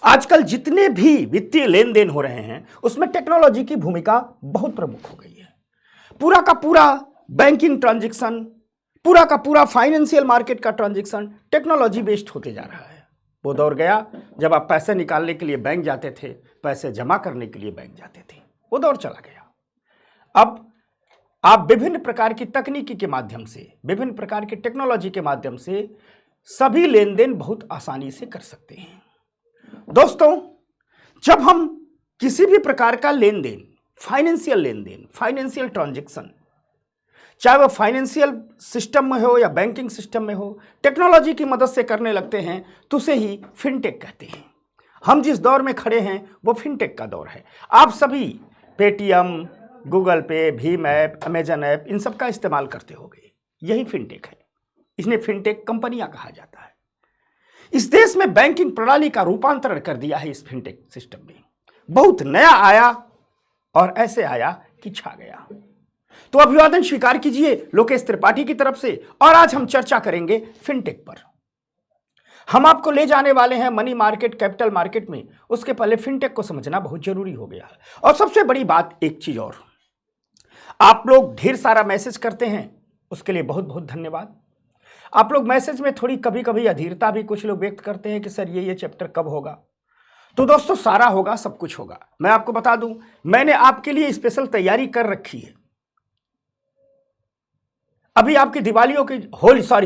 आजकल जितने भी वित्तीय लेन देन हो रहे हैं उसमें टेक्नोलॉजी की भूमिका बहुत प्रमुख हो गई है। पूरा का पूरा बैंकिंग ट्रांजैक्शन, पूरा का पूरा फाइनेंशियल मार्केट का ट्रांजैक्शन टेक्नोलॉजी बेस्ड होते जा रहा है। वो दौर गया जब आप पैसे निकालने के लिए बैंक जाते थे, पैसे जमा करने के लिए बैंक जाते थे, वो दौर चला गया। अब आप विभिन्न प्रकार की तकनीकी के माध्यम से, विभिन्न प्रकार की टेक्नोलॉजी के माध्यम से सभी लेन देन बहुत आसानी से कर सकते हैं। दोस्तों, जब हम किसी भी प्रकार का लेन देन, फाइनेंशियल ट्रांजैक्शन, चाहे वो फाइनेंशियल सिस्टम में हो या बैंकिंग सिस्टम में हो, टेक्नोलॉजी की मदद से करने लगते हैं तो उसे ही फिनटेक कहते हैं। हम जिस दौर में खड़े हैं वो फिनटेक का दौर है। आप सभी पेटीएम, गूगल पे, भीम ऐप, अमेजन ऐप, इन सब का इस्तेमाल करते होंगे। यही फिनटेक है। इसने फिनटेक कंपनियां कहा जाता है। इस देश में बैंकिंग प्रणाली का रूपांतरण कर दिया है इस फिनटेक सिस्टम में। बहुत नया आया और ऐसे आया कि छा गया। तो अभिवादन स्वीकार कीजिए लोकेश त्रिपाठी की तरफ से। और आज हम चर्चा करेंगे फिनटेक पर। हम आपको ले जाने वाले हैं मनी मार्केट, कैपिटल मार्केट में। उसके पहले फिनटेक को समझना बहुत जरूरी हो गया है। और सबसे बड़ी बात, एक चीज और, आप लोग ढेर सारा मैसेज करते हैं, उसके लिए बहुत बहुत धन्यवाद। आप लोग मैसेज में थोड़ी कभी कभी अधीरता भी कुछ लोग व्यक्त करते हैं कि सर ये चैप्टर कब होगा। तो दोस्तों, सारा होगा, सब कुछ होगा। मैं आपको बता दूं, मैंने आपके लिए स्पेशल तैयारी कर रखी है। अभी आपकी दिवालियों की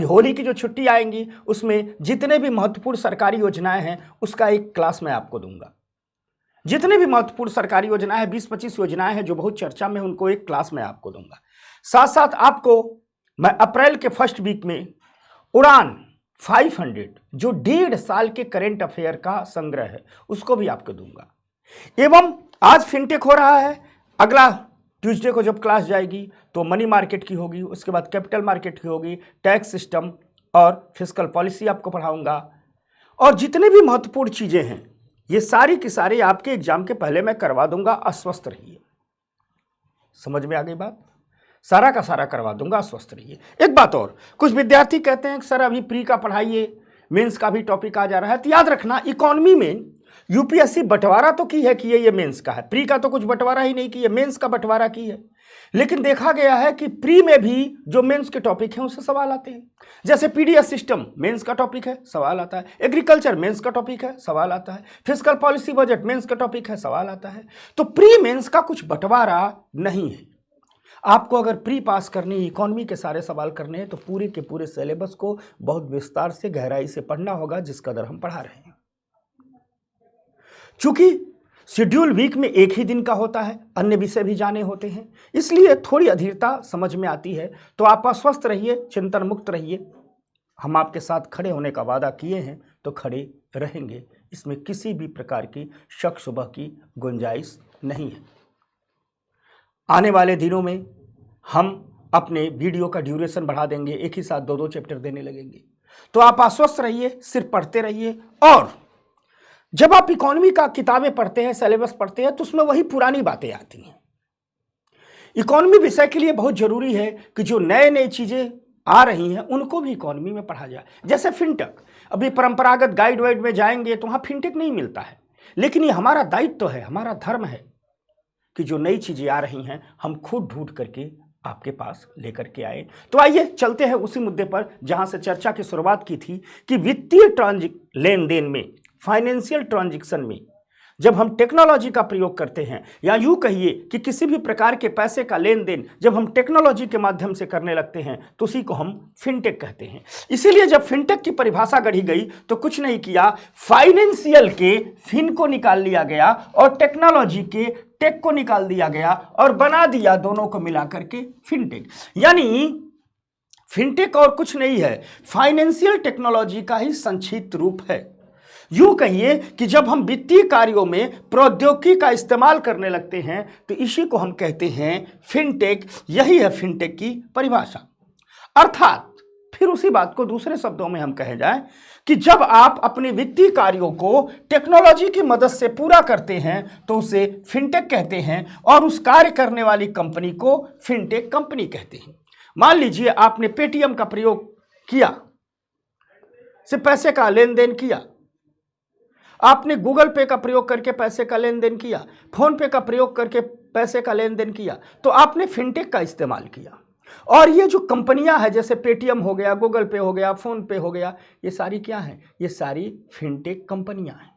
होली की जो छुट्टी आएंगी, उसमें जितने भी महत्वपूर्ण सरकारी योजनाएं हैं उसका एक क्लास मैं आपको दूंगा। जितने भी महत्वपूर्ण सरकारी योजनाएं हैं, 20-25 योजनाएं हैं जो बहुत चर्चा में, उनको एक क्लास में आपको दूंगा। साथ साथ आपको मैं अप्रैल के फर्स्ट वीक में उड़ान 500 जो 1.5 साल के करेंट अफेयर का संग्रह है उसको भी आपको दूंगा। एवं आज फिनटेक हो रहा है, अगला ट्यूसडे को जब क्लास जाएगी तो मनी मार्केट की होगी, उसके बाद कैपिटल मार्केट की होगी, टैक्स सिस्टम और फिस्कल पॉलिसी आपको पढ़ाऊंगा। और जितने भी महत्वपूर्ण चीजें हैं ये सारी की सारी आपके एग्जाम के पहले मैं करवा दूंगा। अस्वस्थ रहिए। समझ में आ गई बात? सारा का सारा करवा दूंगा, स्वस्थ रहिए। एक बात और, कुछ विद्यार्थी कहते हैं कि सर अभी प्री का पढ़ाइए, मेंस का भी टॉपिक आ जा रहा है। तो याद रखना, इकोनॉमी में यूपीएससी बंटवारा तो की है कि ये मेंस का है, प्री का तो कुछ बंटवारा ही नहीं की है, मेंस का बंटवारा की है। लेकिन देखा गया है कि प्री में भी जो मेंस के टॉपिक हैं उससे सवाल आते हैं। जैसे पीडीएस सिस्टम मेंस का टॉपिक है, सवाल आता है। एग्रीकल्चर मेंस का टॉपिक है, सवाल आता है। फिस्कल पॉलिसी बजट मेंस का टॉपिक है, सवाल आता है। तो प्री मेंस का कुछ बंटवारा नहीं है। आपको अगर प्री पास करनी, इकोनॉमी के सारे सवाल करने हैं तो पूरे के पूरे सिलेबस को बहुत विस्तार से, गहराई से पढ़ना होगा, जिस कदर हम पढ़ा रहे हैं। चूंकि शेड्यूल वीक में एक ही दिन का होता है, अन्य विषय भी जाने होते हैं, इसलिए थोड़ी अधीरता समझ में आती है। तो आप अस्वस्थ रहिए, चिंतन मुक्त रहिए। हम आपके साथ खड़े होने का वादा किए हैं तो खड़े रहेंगे। इसमें किसी भी प्रकार की शक शुबह की गुंजाइश नहीं है। आने वाले दिनों में हम अपने वीडियो का ड्यूरेशन बढ़ा देंगे, एक ही साथ 2-2 चैप्टर देने लगेंगे। तो आप आश्वस्त रहिए, सिर्फ पढ़ते रहिए। और जब आप इकोनॉमी का किताबें पढ़ते हैं, सिलेबस पढ़ते हैं, तो उसमें वही पुरानी बातें आती हैं। इकोनॉमी विषय के लिए बहुत जरूरी है कि जो नए नए चीजें आ रही हैं उनको भी इकोनॉमी में पढ़ा जाए। जैसे फिनटेक, अभी परंपरागत गाइड वाइड में जाएंगे तो वहां फिनटेक नहीं मिलता है, लेकिन ये हमारा दायित्व है, हमारा धर्म है कि जो नई चीजें आ रही हैं हम खुद ढूंढ करके आपके पास लेकर के आए। तो आइए चलते हैं उसी मुद्दे पर जहां से चर्चा की शुरुआत की थी कि वित्तीय लेन देन में, फाइनेंशियल ट्रांजैक्शन में जब हम टेक्नोलॉजी का प्रयोग करते हैं, या यूं कहिए कि किसी भी प्रकार के पैसे का लेन देन जब हम टेक्नोलॉजी के माध्यम से करने लगते हैं तो उसी को हम फिनटेक कहते हैं। इसीलिए जब फिनटेक की परिभाषा गढ़ी गई तो कुछ नहीं किया, फाइनेंशियल के फिन को निकाल लिया गया और टेक्नोलॉजी के टेक को निकाल दिया गया और बना दिया दोनों को मिलाकर के फिनटेक। यानी फिनटेक और कुछ नहीं है, फाइनेंशियल टेक्नोलॉजी का ही संक्षिप्त रूप है। यूं कहिए कि जब हम वित्तीय कार्यों में प्रौद्योगिकी का इस्तेमाल करने लगते हैं तो इसी को हम कहते हैं फिनटेक। यही है फिनटेक की परिभाषा। अर्थात फिर उसी बात को दूसरे शब्दों में हम कहे जाए कि जब आप अपने वित्तीय कार्यों को टेक्नोलॉजी की मदद से पूरा करते हैं तो उसे फिनटेक कहते हैं, और उस कार्य करने वाली कंपनी को फिनटेक कंपनी कहते हैं। मान लीजिए आपने पेटीएम का प्रयोग किया, से पैसे का लेन देन किया। आपने गूगल पे का प्रयोग करके पैसे का लेन देन किया, फोन पे का प्रयोग करके पैसे का लेन देन किया, तो आपने फिनटेक का इस्तेमाल किया। और ये जो कंपनियां हैं जैसे पेटीएम हो गया, गूगल पे हो गया, फोन पे हो गया, ये सारी क्या हैं? ये सारी फिनटेक कंपनियां हैं।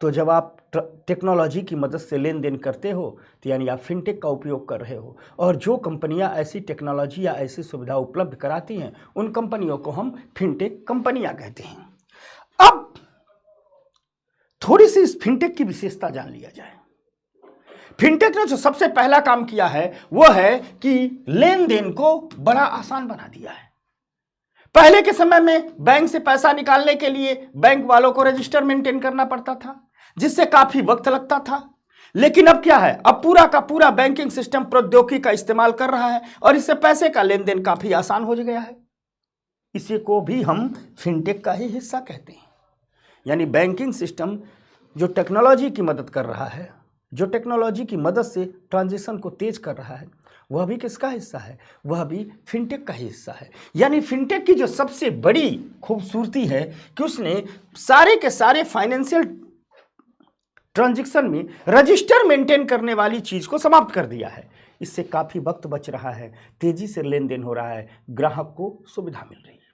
तो जब आप टेक्नोलॉजी की मदद से लेन देन करते हो तो यानी आप फिनटेक का उपयोग कर रहे हो। और जो कंपनियां ऐसी टेक्नोलॉजी या ऐसी सुविधा उपलब्ध कराती हैं उन कंपनियों को हम फिनटेक कंपनियां कहते हैं। अब थोड़ी सी इस फिनटेक की विशेषता जान लिया जाए। फिनटेक ने जो सबसे पहला काम किया है वो है कि लेन देन को बड़ा आसान बना दिया है। पहले के समय में बैंक से पैसा निकालने के लिए बैंक वालों को रजिस्टर मेंटेन करना पड़ता था, जिससे काफी वक्त लगता था। लेकिन अब क्या है? अब पूरा का पूरा बैंकिंग सिस्टम प्रौद्योगिकी का इस्तेमाल कर रहा है और इससे पैसे का लेन देन काफी आसान हो गया है। इसी को भी हम फिनटेक का ही हिस्सा कहते हैं। यानी बैंकिंग सिस्टम जो टेक्नोलॉजी की मदद कर रहा है, जो टेक्नोलॉजी की मदद से ट्रांजिशन को तेज कर रहा है, वह भी किसका हिस्सा है? वह भी फिनटेक का ही हिस्सा है। यानी फिनटेक की जो सबसे बड़ी खूबसूरती है कि उसने सारे के सारे फाइनेंशियल ट्रांजैक्शन में रजिस्टर मेंटेन करने वाली चीज को समाप्त कर दिया है। इससे काफी वक्त बच रहा है, तेजी से लेन देन हो रहा है, ग्राहक को सुविधा मिल रही है।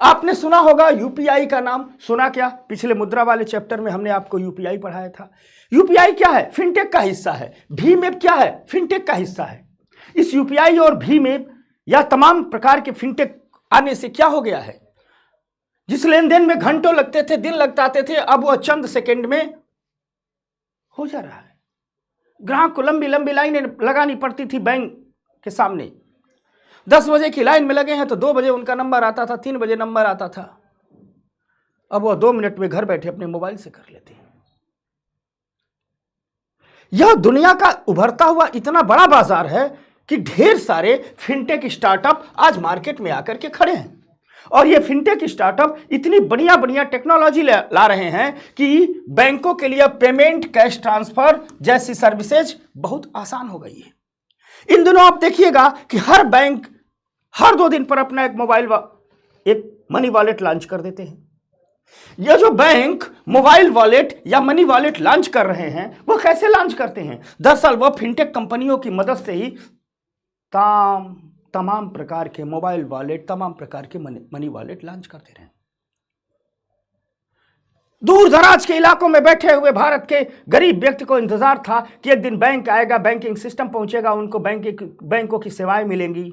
आपने सुना होगा यूपीआई का नाम, सुना क्या? पिछले मुद्रा वाले चैप्टर में हमने आपको यूपीआई पढ़ाया था। यूपीआई क्या है? फिनटेक का हिस्सा है। भीम ऐप क्या है? फिनटेक का हिस्सा है। इस यूपीआई और भीम ऐप या तमाम प्रकार के फिनटेक आने से क्या हो गया है? जिस लेन देन में घंटों लगते थे, दिन लगते थे, अब वह चंद सेकंड में हो जा रहा है। ग्राहक को लंबी लंबी लाइनें लगानी पड़ती थी बैंक के सामने। 10 बजे की लाइन में लगे हैं तो 2 बजे उनका नंबर आता था, 3 बजे नंबर आता था। अब वह 2 मिनट में घर बैठे अपने मोबाइल से कर लेते हैं। यह दुनिया का उभरता हुआ इतना बड़ा बाजार है कि ढेर सारे फिनटेक स्टार्टअप आज मार्केट में आकर के खड़े हैं। और ये फिनटेक स्टार्टअप इतनी बढ़िया बढ़िया टेक्नोलॉजी ला रहे हैं कि बैंकों के लिए पेमेंट, कैश ट्रांसफर जैसी सर्विसेज बहुत आसान हो गई है। इन दिनों आप देखिएगा कि हर बैंक हर 2 दिन पर अपना एक मनी वॉलेट लॉन्च कर देते हैं। ये जो बैंक मोबाइल वॉलेट या मनी वॉलेट लॉन्च कर रहे हैं वो कैसे लॉन्च करते हैं? दरअसल वो फिनटेक कंपनियों की मदद से ही तमाम प्रकार के मोबाइल वॉलेट, तमाम प्रकार के मनी वॉलेट लॉन्च करते रहे। दूर दराज के इलाकों में बैठे हुए भारत के गरीब व्यक्ति को इंतजार था कि एक दिन बैंक आएगा, बैंकिंग सिस्टम पहुंचेगा, उनको बैंकों की सेवाएं मिलेंगी।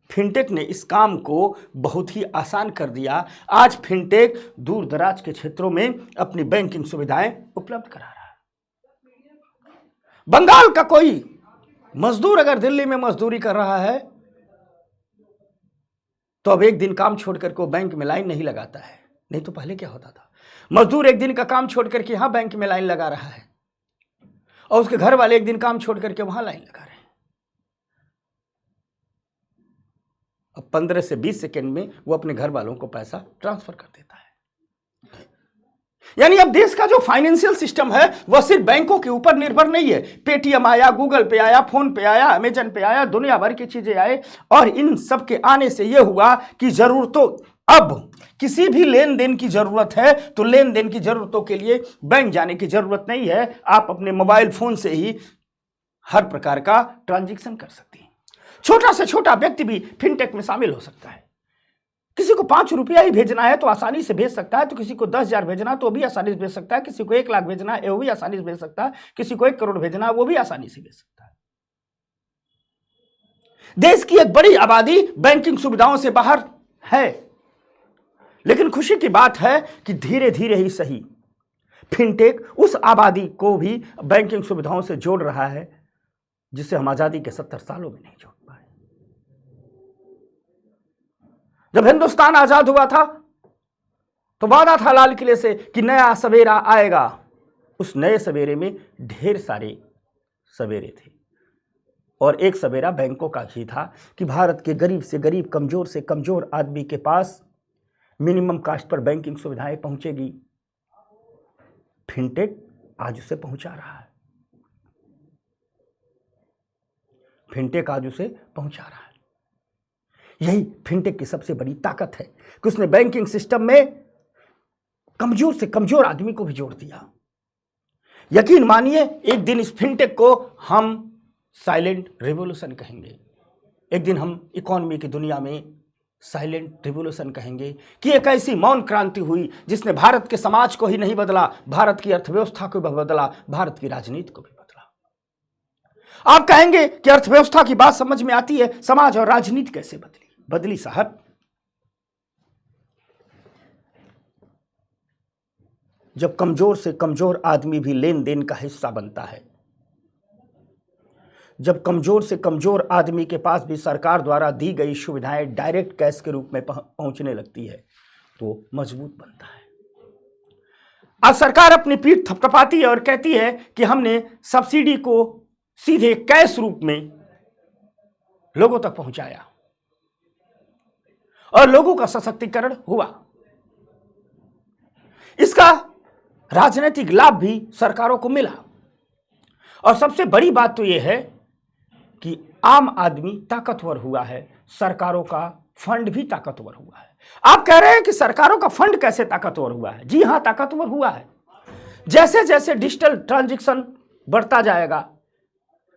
फिनटेक ने इस काम को बहुत ही आसान कर दिया। आज फिनटेक दूर दराज के क्षेत्रों में अपनी बैंकिंग सुविधाएं उपलब्ध करा रहा है। बंगाल का कोई मजदूर अगर दिल्ली में मजदूरी कर रहा है तो अब एक दिन काम छोड़ करके वो बैंक में लाइन नहीं लगाता है। नहीं तो पहले क्या होता था? मजदूर एक दिन का काम छोड़ करके यहां बैंक में लाइन लगा रहा है और उसके घर वाले एक दिन काम छोड़ करके वहां लाइन लगा रहे हैं। अब 15 से 20 सेकंड में वो अपने घर वालों को पैसा ट्रांसफर कर देता है। यानी अब देश का जो फाइनेंशियल सिस्टम है वह सिर्फ बैंकों के ऊपर निर्भर नहीं है। पेटीएम आया, गूगल पे आया, फोन पे आया, अमेजन पे आया, दुनिया भर की चीजें आए और इन सब के आने से यह हुआ कि जरूरतों अब किसी भी लेन देन की जरूरत है तो लेन देन की जरूरतों के लिए बैंक जाने की जरूरत नहीं है। आप अपने मोबाइल फोन से ही हर प्रकार का ट्रांजैक्शन कर सकते हैं। छोटा से छोटा व्यक्ति भी फिनटेक में शामिल हो सकता है। किसी को 5 रुपया ही भेजना है तो आसानी से भेज सकता है, तो किसी को 10,000 भेजना तो भी आसानी से भेज सकता है, किसी को 1 लाख भेजना है वो भी आसानी से भेज सकता है, किसी को 1 करोड़ भेजना है वो भी आसानी से भेज सकता है। देश की एक बड़ी आबादी बैंकिंग सुविधाओं से बाहर है, लेकिन खुशी की बात है कि धीरे धीरे ही सही फिनटेक उस आबादी को भी बैंकिंग सुविधाओं से जोड़ रहा है जिसे हम आजादी के 70 सालों में नहीं जोड़ पाए। जब हिंदुस्तान आजाद हुआ था तो वादा था लाल किले से कि नया सवेरा आएगा। उस नए सवेरे में ढेर सारे सवेरे थे और एक सवेरा बैंकों का ही था कि भारत के गरीब से गरीब, कमजोर से कमजोर आदमी के पास मिनिमम कास्ट पर बैंकिंग सुविधाएं पहुंचेगी। फिनटेक आज उसे पहुंचा रहा है। फिनटेक आज उसे पहुंचा रहा है। यही फिनटेक की सबसे बड़ी ताकत है कि उसने बैंकिंग सिस्टम में कमजोर से कमजोर आदमी को भी जोड़ दिया। यकीन मानिए, एक दिन इस फिनटेक को हम साइलेंट रिवॉल्यूशन कहेंगे। एक दिन हम इकोनॉमी की दुनिया में साइलेंट रिवॉल्यूशन कहेंगे कि एक ऐसी मौन क्रांति हुई जिसने भारत के समाज को ही नहीं बदला, भारत की अर्थव्यवस्था को भी बदला, भारत की राजनीति को भी बदला। आप कहेंगे कि अर्थव्यवस्था की बात समझ में आती है, समाज और राजनीति कैसे बदली साहब। जब कमजोर से कमजोर आदमी भी लेन देन का हिस्सा बनता है, जब कमजोर से कमजोर आदमी के पास भी सरकार द्वारा दी गई सुविधाएं डायरेक्ट कैश के रूप में पहुंचने लगती है, तो मजबूत बनता है। आज सरकार अपनी पीठ थपथपाती है और कहती है कि हमने सब्सिडी को सीधे कैश रूप में लोगों तक पहुंचाया और लोगों का सशक्तिकरण हुआ। इसका राजनीतिक लाभ भी सरकारों को मिला और सबसे बड़ी बात तो यह है कि आम आदमी ताकतवर हुआ है, सरकारों का फंड भी ताकतवर हुआ है। आप कह रहे हैं कि सरकारों का फंड कैसे ताकतवर हुआ है? जी हां, ताकतवर हुआ है। जैसे जैसे डिजिटल ट्रांजैक्शन बढ़ता जाएगा,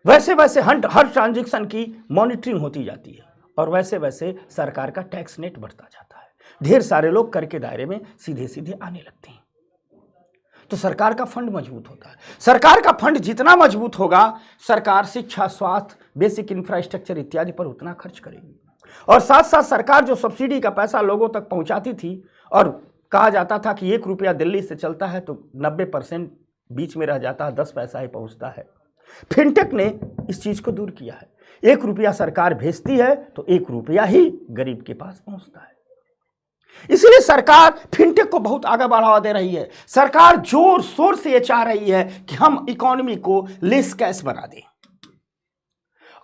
वैसे वैसे हर ट्रांजैक्शन की मॉनिटरिंग होती जाती है और वैसे वैसे सरकार का टैक्स नेट बढ़ता जाता है। ढेर सारे लोग कर के दायरे में सीधे सीधे आने लगते हैं, तो सरकार का फंड मजबूत होता है। सरकार का फंड जितना मजबूत होगा, सरकार शिक्षा, स्वास्थ्य, बेसिक इंफ्रास्ट्रक्चर इत्यादि पर उतना खर्च करेगी। और साथ साथ सरकार जो सब्सिडी का पैसा लोगों तक पहुंचाती थी और कहा जाता था कि 1 रुपया दिल्ली से चलता है तो 90% बीच में रह जाता है, 10 पैसा ही पहुंचता है। फिनटेक ने इस चीज को दूर किया है। 1 रुपया सरकार भेजती है तो 1 रुपया ही गरीब के पास पहुंचता है। इसलिए सरकार फिनटेक को बहुत आगे बढ़ावा दे रही है। सरकार जोर शोर से यह चाह रही है कि हम इकोनॉमी को लेस कैश बना दें।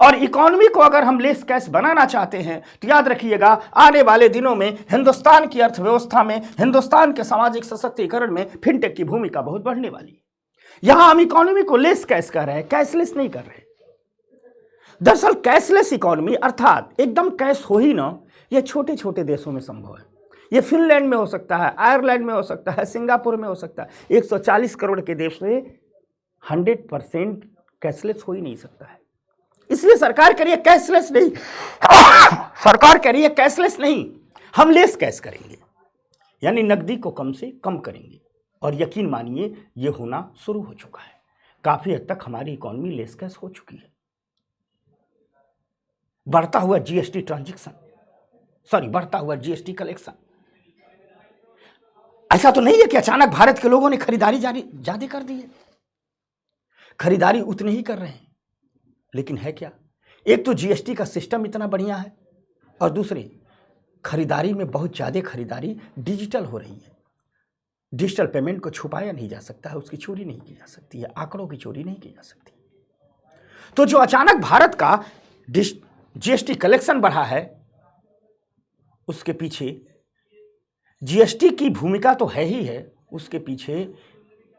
और इकोनॉमी को अगर हम लेस कैश बनाना चाहते हैं तो याद रखिएगा, आने वाले दिनों में हिंदुस्तान की अर्थव्यवस्था में, हिंदुस्तान के सामाजिक सशक्तिकरण में फिनटेक की भूमिका बहुत बढ़ने वाली है। यहां हम इकोनॉमी को लेस कैश कर रहे हैं, कैशलेस नहीं कर रहे। दरअसल कैशलेस इकोनॉमी अर्थात एकदम कैश हो ही ना, यह छोटे छोटे देशों में संभव है। ये फिनलैंड में हो सकता है, आयरलैंड में हो सकता है, सिंगापुर में हो सकता है। 140 करोड़ के देश में 100% कैशलेस हो ही नहीं सकता है। इसलिए सरकार कह रही है कैशलेस नहीं, सरकार कह रही है कैशलेस नहीं, हम लेस कैश करेंगे, यानी नकदी को कम से कम करेंगे। और यकीन मानिए ये होना शुरू हो चुका है। काफी हद तक हमारी इकोनॉमी लेस कैश हो चुकी है। बढ़ता हुआ जीएसटी ट्रांजैक्शन, बढ़ता हुआ जीएसटी कलेक्शन। ऐसा तो नहीं है कि अचानक भारत के लोगों ने खरीदारी ज्यादा कर दी है। खरीदारी उतने ही कर रहे हैं, लेकिन है क्या? एक तो जीएसटी का सिस्टम इतना बढ़िया है और दूसरे खरीदारी में बहुत ज्यादा खरीदारी डिजिटल हो रही है। डिजिटल पेमेंट को छुपाया नहीं जा सकता है, उसकी चोरी नहीं की जा सकती है, आंकड़ों की चोरी नहीं की जा सकती। तो जो अचानक भारत का जीएसटी कलेक्शन बढ़ा है, उसके पीछे जीएसटी की भूमिका तो है ही है, उसके पीछे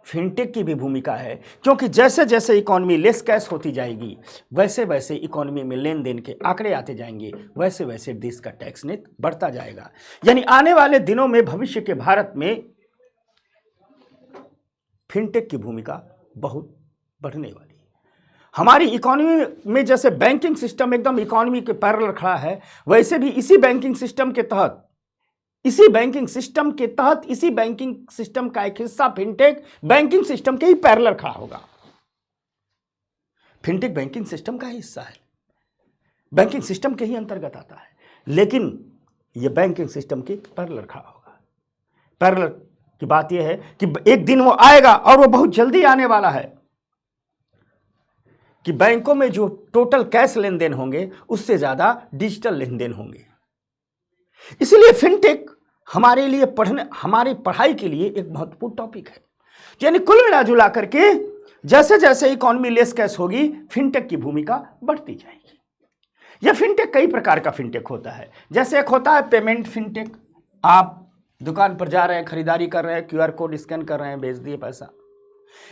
फिनटेक की भी भूमिका है। क्योंकि जैसे जैसे इकोनॉमी लेस कैश होती जाएगी, वैसे वैसे इकोनॉमी में लेन देन के आंकड़े आते जाएंगे, वैसे वैसे देश का टैक्स नेट बढ़ता जाएगा। यानी आने वाले दिनों में भविष्य के भारत में फिनटेक की भूमिका बहुत बढ़ने वाली है। हमारी इकोनॉमी में जैसे बैंकिंग सिस्टम एकदम इकोनॉमी के पैरेलल खड़ा है, वैसे भी इसी बैंकिंग सिस्टम के तहत इसी बैंकिंग सिस्टम का एक हिस्सा फिनटेक बैंकिंग सिस्टम के ही पैरेलल खड़ा होगा। फिनटेक बैंकिंग सिस्टम का ही हिस्सा है, बैंकिंग सिस्टम के ही अंतर्गत आता है, लेकिन यह बैंकिंग सिस्टम के पैरेलल खड़ा होगा। पैरेलल की बात यह है कि एक दिन वो आएगा और वो बहुत जल्दी आने वाला है कि बैंकों में जो टोटल कैश लेन देन होंगे उससे ज्यादा डिजिटल लेन देन होंगे। इसलिए फिनटेक हमारे लिए हमारी पढ़ाई के लिए एक महत्वपूर्ण टॉपिक है। यानी कुल मिला जुला करके जैसे जैसे इकोनॉमी लेस कैश होगी, फिनटेक की भूमिका बढ़ती जाएगी। यह फिनटेक कई प्रकार का फिनटेक होता है। जैसे एक होता है पेमेंट फिनटेक, आप दुकान पर जा रहे हैं, खरीदारी कर रहे हैं, क्यूआर कोड स्कैन कर रहे हैं, भेज दिए पैसा।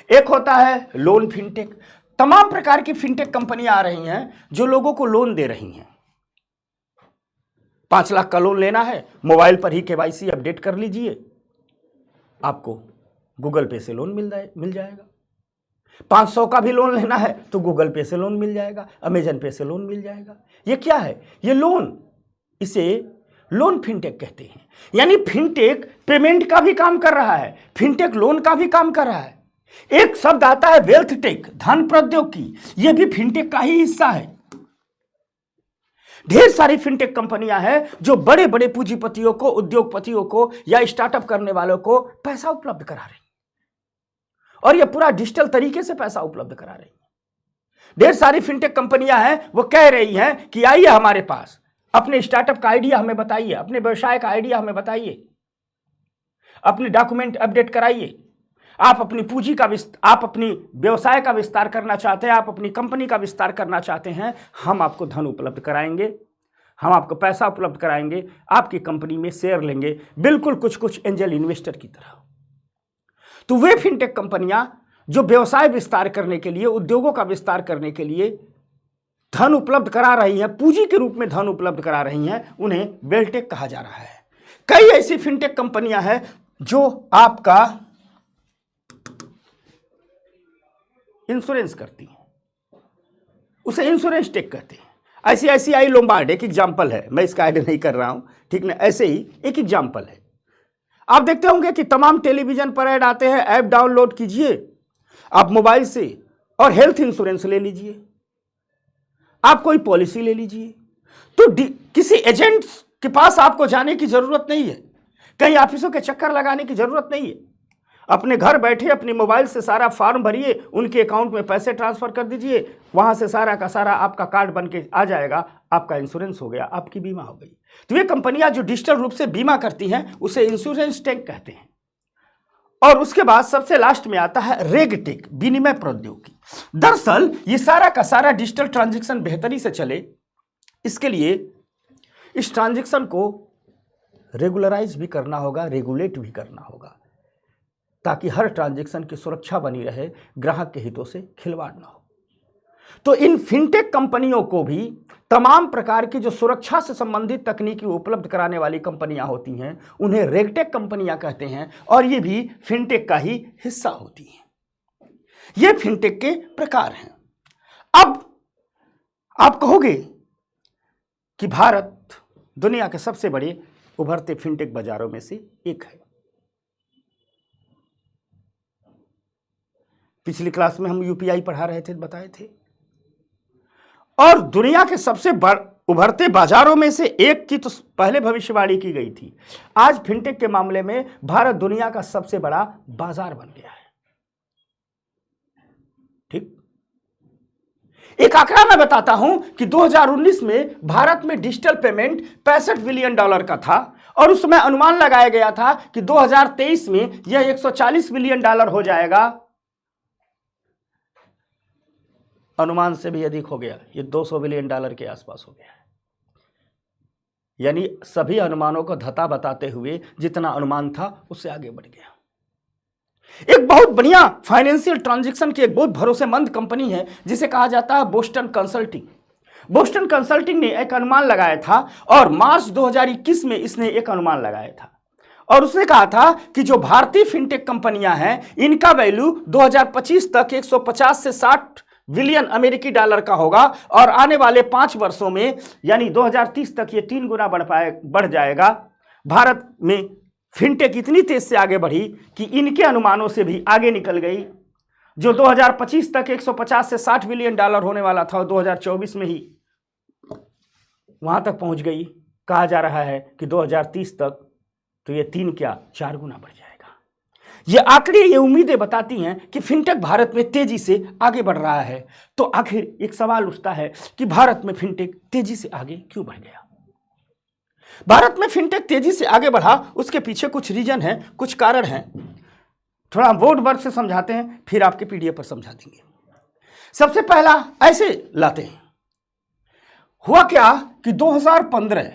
एक होता है लोन फिनटेक। तमाम प्रकार की फिनटेक कंपनियां आ रही हैं जो लोगों को लोन दे रही हैं। 5 लाख का लोन लेना है, मोबाइल पर ही केवाईसी अपडेट कर लीजिए, आपको गूगल पे से लोन मिल जाएगा। 500 का भी लोन लेना है तो गूगल पे से लोन मिल जाएगा, अमेजन पे से लोन मिल जाएगा। ये क्या है? ये लोन, इसे लोन फिनटेक कहते हैं। यानी फिनटेक पेमेंट का भी काम कर रहा है, फिनटेक लोन का भी काम कर रहा है। एक शब्द आता है वेल्थ टेक, धन प्रौद्योगिकी, यह भी फिनटेक का ही हिस्सा है। ढेर सारी फिनटेक कंपनियां हैं जो बड़े बड़े पूंजीपतियों को, उद्योगपतियों को या स्टार्टअप करने वालों को पैसा उपलब्ध करा रही, और यह पूरा डिजिटल तरीके से पैसा उपलब्ध करा रही है। ढेर सारी फिनटेक कंपनियां हैं, वो कह रही हैं कि आइए हमारे पास, अपने स्टार्टअप का आइडिया हमें बताइए, अपने व्यवसाय का आइडिया हमें बताइए, अपने डॉक्यूमेंट अपडेट कराइए। आप अपनी पूंजी का आप अपनी व्यवसाय का विस्तार करना चाहते हैं, आप अपनी कंपनी का विस्तार करना चाहते हैं, हम आपको धन उपलब्ध कराएंगे, हम आपको पैसा उपलब्ध कराएंगे, आपकी कंपनी में शेयर लेंगे, बिल्कुल कुछ कुछ एंजल इन्वेस्टर की तरह। तो वे फिनटेक कंपनियां जो व्यवसाय विस्तार करने के लिए, उद्योगों का विस्तार करने के लिए धन उपलब्ध करा रही हैं, पूंजी के रूप में धन उपलब्ध करा रही हैं, उन्हें वेल्टेक कहा जा रहा है। कई ऐसी फिनटेक कंपनियां हैं जो आपका इंश्योरेंस करती हैं, उसे इंश्योरेंस टेक कहते हैं। ICICI लोम्बार्ड एक एग्जाम्पल है, मैं इसका ऐड नहीं कर रहा हूं, ठीक ना, ऐसे ही एक एग्जाम्पल है। आप देखते होंगे कि तमाम टेलीविजन पर ऐड आते हैं, ऐप डाउनलोड कीजिए आप मोबाइल से और हेल्थ इंश्योरेंस ले लीजिए, आप कोई पॉलिसी ले लीजिए। तो किसी एजेंट के पास आपको जाने की जरूरत नहीं है, कहीं ऑफिसों के चक्कर लगाने की जरूरत नहीं है। अपने घर बैठे अपने मोबाइल से सारा फॉर्म भरिए, उनके अकाउंट में पैसे ट्रांसफर कर दीजिए, वहां से सारा का सारा आपका कार्ड बन के आ जाएगा, आपका इंश्योरेंस हो गया, आपकी बीमा हो गई। तो ये कंपनियां जो डिजिटल रूप से बीमा करती हैं उसे इंश्योरेंस टेक कहते हैं। और उसके बाद सबसे लास्ट में आता है रेगटेक, विनिमय प्रौद्योगिकी। दरअसल ये सारा का सारा डिजिटल ट्रांजैक्शन बेहतरी से चले, इसके लिए इस ट्रांजैक्शन को रेगुलराइज भी करना होगा, रेगुलेट भी करना होगा, ताकि हर ट्रांजैक्शन की सुरक्षा बनी रहे, ग्राहक के हितों से खिलवाड़ ना हो। तो इन फिनटेक कंपनियों को भी तमाम प्रकार की जो सुरक्षा से संबंधित तकनीकी उपलब्ध कराने वाली कंपनियां होती हैं, उन्हें रेगटेक कंपनियां कहते हैं, और ये भी फिनटेक का ही हिस्सा होती हैं। ये फिनटेक के प्रकार हैं। अब आप कहोगे कि भारत दुनिया के सबसे बड़े उभरते फिनटेक बाजारों में से एक है। पिछली क्लास में हम यूपीआई पढ़ा रहे थे, बताए थे। और दुनिया के सबसे उभरते बाजारों में से एक की तो पहले भविष्यवाणी की गई थी। आज फिनटेक के मामले में भारत दुनिया का सबसे बड़ा बाजार बन गया है। ठीक, एक आंकड़ा मैं बताता हूं कि 2019 में भारत में डिजिटल पेमेंट $65 बिलियन का था, और उस समय अनुमान लगाया गया था कि 2023 में यह $140 बिलियन हो जाएगा। अनुमान से भी अधिक हो गया, ये $200 बिलियन के आसपास हो गया है। यानी सभी अनुमानों को धता बताते हुए जितना अनुमान था उससे आगे बढ़ गया। एक बहुत बढ़िया फाइनेंशियल ट्रांजैक्शन की एक बहुत भरोसेमंद कंपनी है जिसे कहा जाता है बोस्टन कंसल्टिंग। बोस्टन कंसल्टिंग ने एक अनुमान लगाया था, और मार्च 2021 में इसने एक अनुमान लगाया था, और उसने कहा था कि जो भारतीय फिनटेक कंपनियां हैं, इनका वैल्यू 2025 तक 150 से 60 बिलियन अमेरिकी डॉलर का होगा, और आने वाले 5 वर्षों में यानी 2030 तक ये 3 गुना बढ़ जाएगा। भारत में फिनटेक इतनी तेज से आगे बढ़ी कि इनके अनुमानों से भी आगे निकल गई। जो 2025 तक 150 से 60 बिलियन डॉलर होने वाला था, 2024 में ही वहां तक पहुंच गई। कहा जा रहा है कि 2030 तक तो ये 3 क्या 4 गुना बढ़ जाएगा। ये आंकड़े, ये उम्मीदें बताती हैं कि फिनटेक भारत में तेजी से आगे बढ़ रहा है। तो आखिर एक सवाल उठता है कि भारत में फिनटेक तेजी से आगे क्यों बढ़ गया? भारत में फिनटेक तेजी से आगे बढ़ा, उसके पीछे कुछ रीजन है, कुछ कारण हैं। थोड़ा बोर्ड वर्क से समझाते हैं, फिर आपके पीडीएफ पर समझा देंगे। सबसे पहला ऐसे लाते हैं, हुआ क्या कि 2015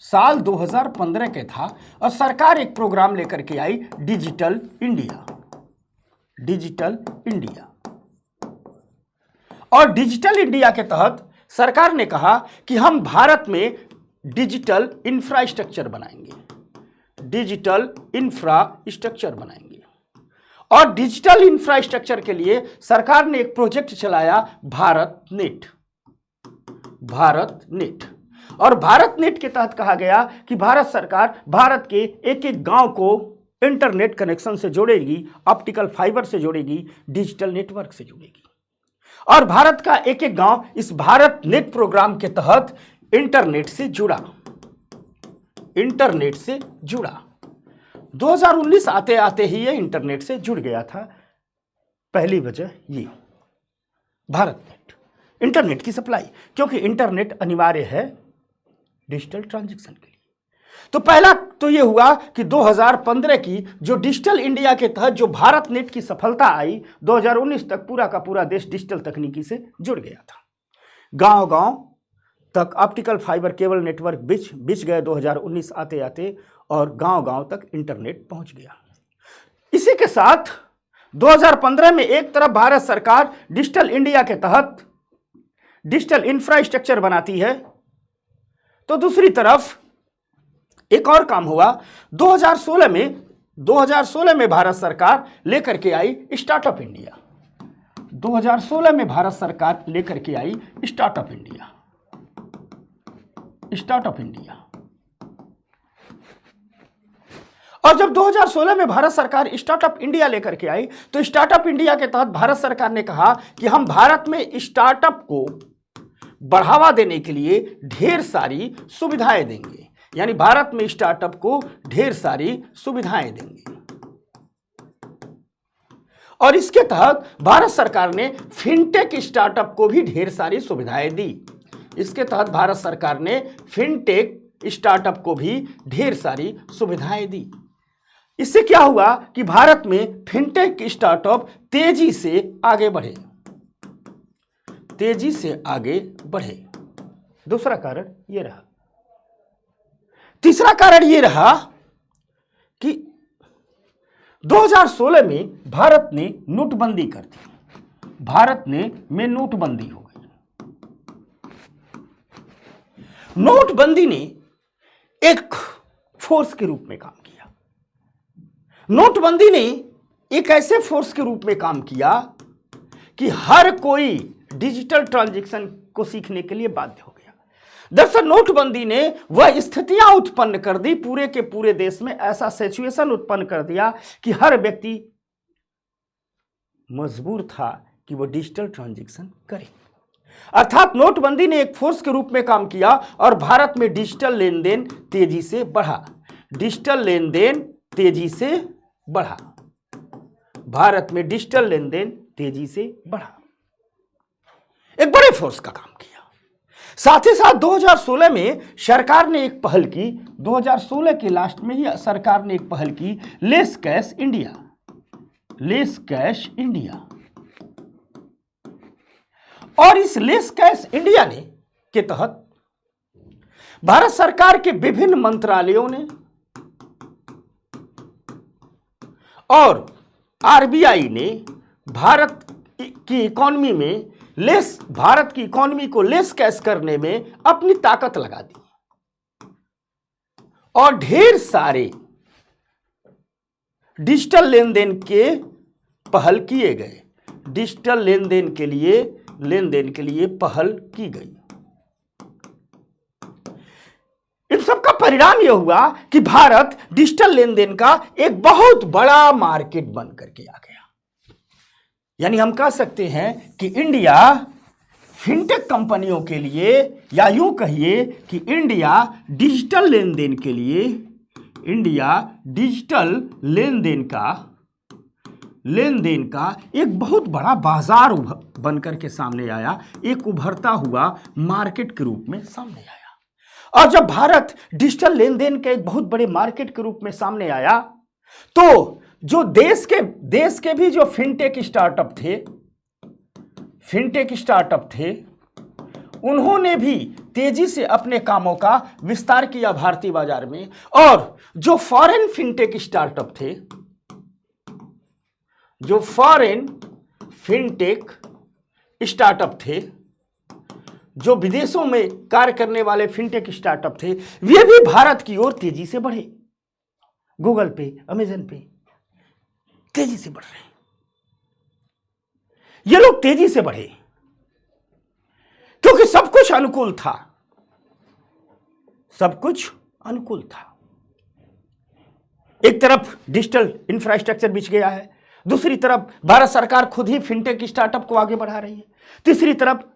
साल 2015 के था, और सरकार एक प्रोग्राम लेकर के आई, डिजिटल इंडिया। डिजिटल इंडिया, और डिजिटल इंडिया के तहत सरकार ने कहा कि हम भारत में डिजिटल इंफ्रास्ट्रक्चर बनाएंगे, डिजिटल इंफ्रास्ट्रक्चर बनाएंगे। और डिजिटल इंफ्रास्ट्रक्चर के लिए सरकार ने एक प्रोजेक्ट चलाया, भारत नेट। भारत नेट, और भारत नेट के तहत कहा गया कि भारत सरकार भारत के एक एक गांव को इंटरनेट कनेक्शन से जोड़ेगी, ऑप्टिकल फाइबर से जोड़ेगी, डिजिटल नेटवर्क से जोड़ेगी। और भारत का एक एक गांव इस भारत नेट प्रोग्राम के तहत इंटरनेट से जुड़ा। इंटरनेट से जुड़ा 2019 आते आते ही ये इंटरनेट से जुड़ गया था। पहली वजह ये भारत नेट, इंटरनेट की सप्लाई, क्योंकि इंटरनेट अनिवार्य है डिजिटल ट्रांजैक्शन के लिए। तो पहला तो ये हुआ कि 2015 की जो डिजिटल इंडिया के तहत जो भारत नेट की सफलता आई, 2019 तक पूरा का पूरा देश डिजिटल तकनीकी से जुड़ गया था। गांव गांव तक ऑप्टिकल फाइबर केबल नेटवर्क बिछ गए 2019 आते आते, और गांव गांव तक इंटरनेट पहुंच गया। इसी के साथ 2015 में एक तरफ भारत सरकार डिजिटल इंडिया के तहत डिजिटल इंफ्रास्ट्रक्चर बनाती है, तो दूसरी तरफ एक और काम हुआ। 2016 में भारत सरकार लेकर के आई स्टार्टअप इंडिया। 2016 में भारत सरकार लेकर के आई स्टार्टअप इंडिया। स्टार्टअप इंडिया, और जब 2016 में भारत सरकार स्टार्टअप इंडिया लेकर के आई, तो स्टार्टअप इंडिया के तहत भारत सरकार ने कहा कि हम भारत में स्टार्टअप को बढ़ावा देने के लिए ढेर सारी सुविधाएं देंगे। यानी भारत में स्टार्टअप को ढेर सारी सुविधाएं देंगे। और इसके तहत भारत सरकार ने फिनटेक स्टार्टअप को भी ढेर सारी सुविधाएं दी। इसके तहत भारत सरकार ने फिनटेक स्टार्टअप को भी ढेर सारी सुविधाएं दी। इससे क्या हुआ कि भारत में फिनटेक स्टार्टअप तेजी से आगे बढ़े, तेजी से आगे बढ़े। दूसरा कारण यह रहा। तीसरा कारण यह रहा कि 2016 में भारत ने नोटबंदी कर दी। भारत में नोटबंदी हो गई। नोटबंदी ने एक फोर्स के रूप में काम किया। नोटबंदी ने एक ऐसे फोर्स के रूप में काम किया कि हर कोई डिजिटल ट्रांजैक्शन को सीखने के लिए बाध्य हो गया। दरअसल नोटबंदी ने वह स्थितियां उत्पन्न कर दी, पूरे के पूरे देश में ऐसा सिचुएशन उत्पन्न कर दिया कि हर व्यक्ति मजबूर था कि वह डिजिटल ट्रांजैक्शन करे। अर्थात नोटबंदी ने एक फोर्स के रूप में काम किया और भारत में डिजिटल लेन देन तेजी से बढ़ा। डिजिटल लेन देन तेजी से बढ़ा। भारत में डिजिटल लेन देन तेजी से बढ़ा। एक बड़े फोर्स का काम किया। साथ ही साथ 2016 में सरकार ने एक पहल की। 2016 के लास्ट में ही सरकार ने एक पहल की, less cash India. Less cash India. और इस लेस कैश इंडिया ने के तहत भारत सरकार के विभिन्न मंत्रालयों ने और आरबीआई ने भारत की इकोनॉमी में भारत की इकोनॉमी को लेस कैश करने में अपनी ताकत लगा दी और ढेर सारे डिजिटल लेन देन के पहल किए गए। डिजिटल लेन देन के लिए पहल की गई। इन सब का परिणाम यह हुआ कि भारत डिजिटल लेन देन का एक बहुत बड़ा मार्केट बन करके आ गया। यानी हम कह सकते हैं कि इंडिया फिनटेक कंपनियों के लिए, या यूं कहिए कि इंडिया डिजिटल लेन देन के लिए, इंडिया डिजिटल लेन देन का एक बहुत बड़ा बाजार बनकर के सामने आया, एक उभरता हुआ मार्केट के रूप में सामने आया। और जब भारत डिजिटल लेन देन के एक बहुत बड़े मार्केट के रूप में सामने आया, तो जो देश के भी जो फिनटेक स्टार्टअप थे, उन्होंने भी तेजी से अपने कामों का विस्तार किया भारतीय बाजार में। और जो फॉरेन फिनटेक स्टार्टअप थे, जो फॉरेन फिनटेक स्टार्टअप थे, जो विदेशों में कार्य करने वाले फिनटेक स्टार्टअप थे, वे भी भारत की ओर तेजी से बढ़े। गूगल पे, अमेजन पे तेजी से बढ़ रहे हैं। ये लोग तेजी से बढ़े क्योंकि सब कुछ अनुकूल था, सब कुछ अनुकूल था। एक तरफ डिजिटल इंफ्रास्ट्रक्चर बिछ गया है, दूसरी तरफ भारत सरकार खुद ही फिनटेक स्टार्टअप को आगे बढ़ा रही है, तीसरी तरफ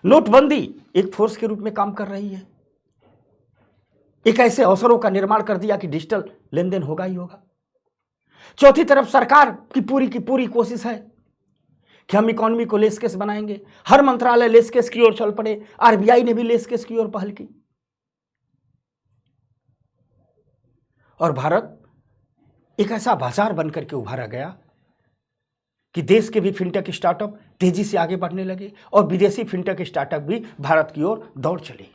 नोटबंदी एक फोर्स के रूप में काम कर रही है, एक ऐसे अवसरों का निर्माण कर दिया कि डिजिटल लेन देन होगा ही होगा। चौथी तरफ सरकार की पूरी कोशिश है कि हम इकोनॉमी को लेसकेस बनाएंगे, हर मंत्रालय लेसकेस की ओर चल पड़े, आरबीआई ने भी लेसकेस की ओर पहल की और भारत एक ऐसा बाजार बनकर के उभारा गया कि देश के भी फिनटेक स्टार्टअप तेजी से आगे बढ़ने लगे और विदेशी फिनटेक स्टार्टअप भी भारत की ओर दौड़ चले।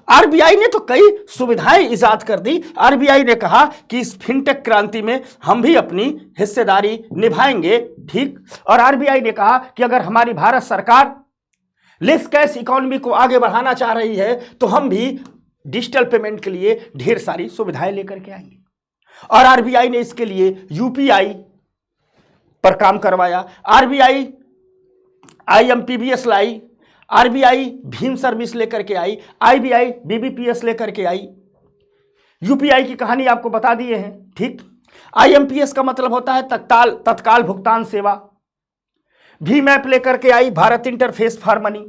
आरबीआई ने तो कई सुविधाएं इजाद कर दी। आरबीआई ने कहा कि इस फिनटेक क्रांति में हम भी अपनी हिस्सेदारी निभाएंगे, ठीक। और आरबीआई ने कहा कि अगर हमारी भारत सरकार लेस कैश इकोनॉमी को आगे बढ़ाना चाह रही है तो हम भी डिजिटल पेमेंट के लिए ढेर सारी सुविधाएं लेकर के आएंगे। और आरबीआई ने इसके लिए यूपीआई पर काम करवाया, आरबीआई आईएमपीबीएस लाई, आरबीआई भीम सर्विस लेकर के आई, आईबीआई बीबीपीएस लेकर के आई। यूपीआई की कहानी आपको बता दिए हैं, ठीक। आईएमपीएस का मतलब होता है तत्काल भुगतान सेवा। भीम ऐप लेकर के आई Bharat interface for money,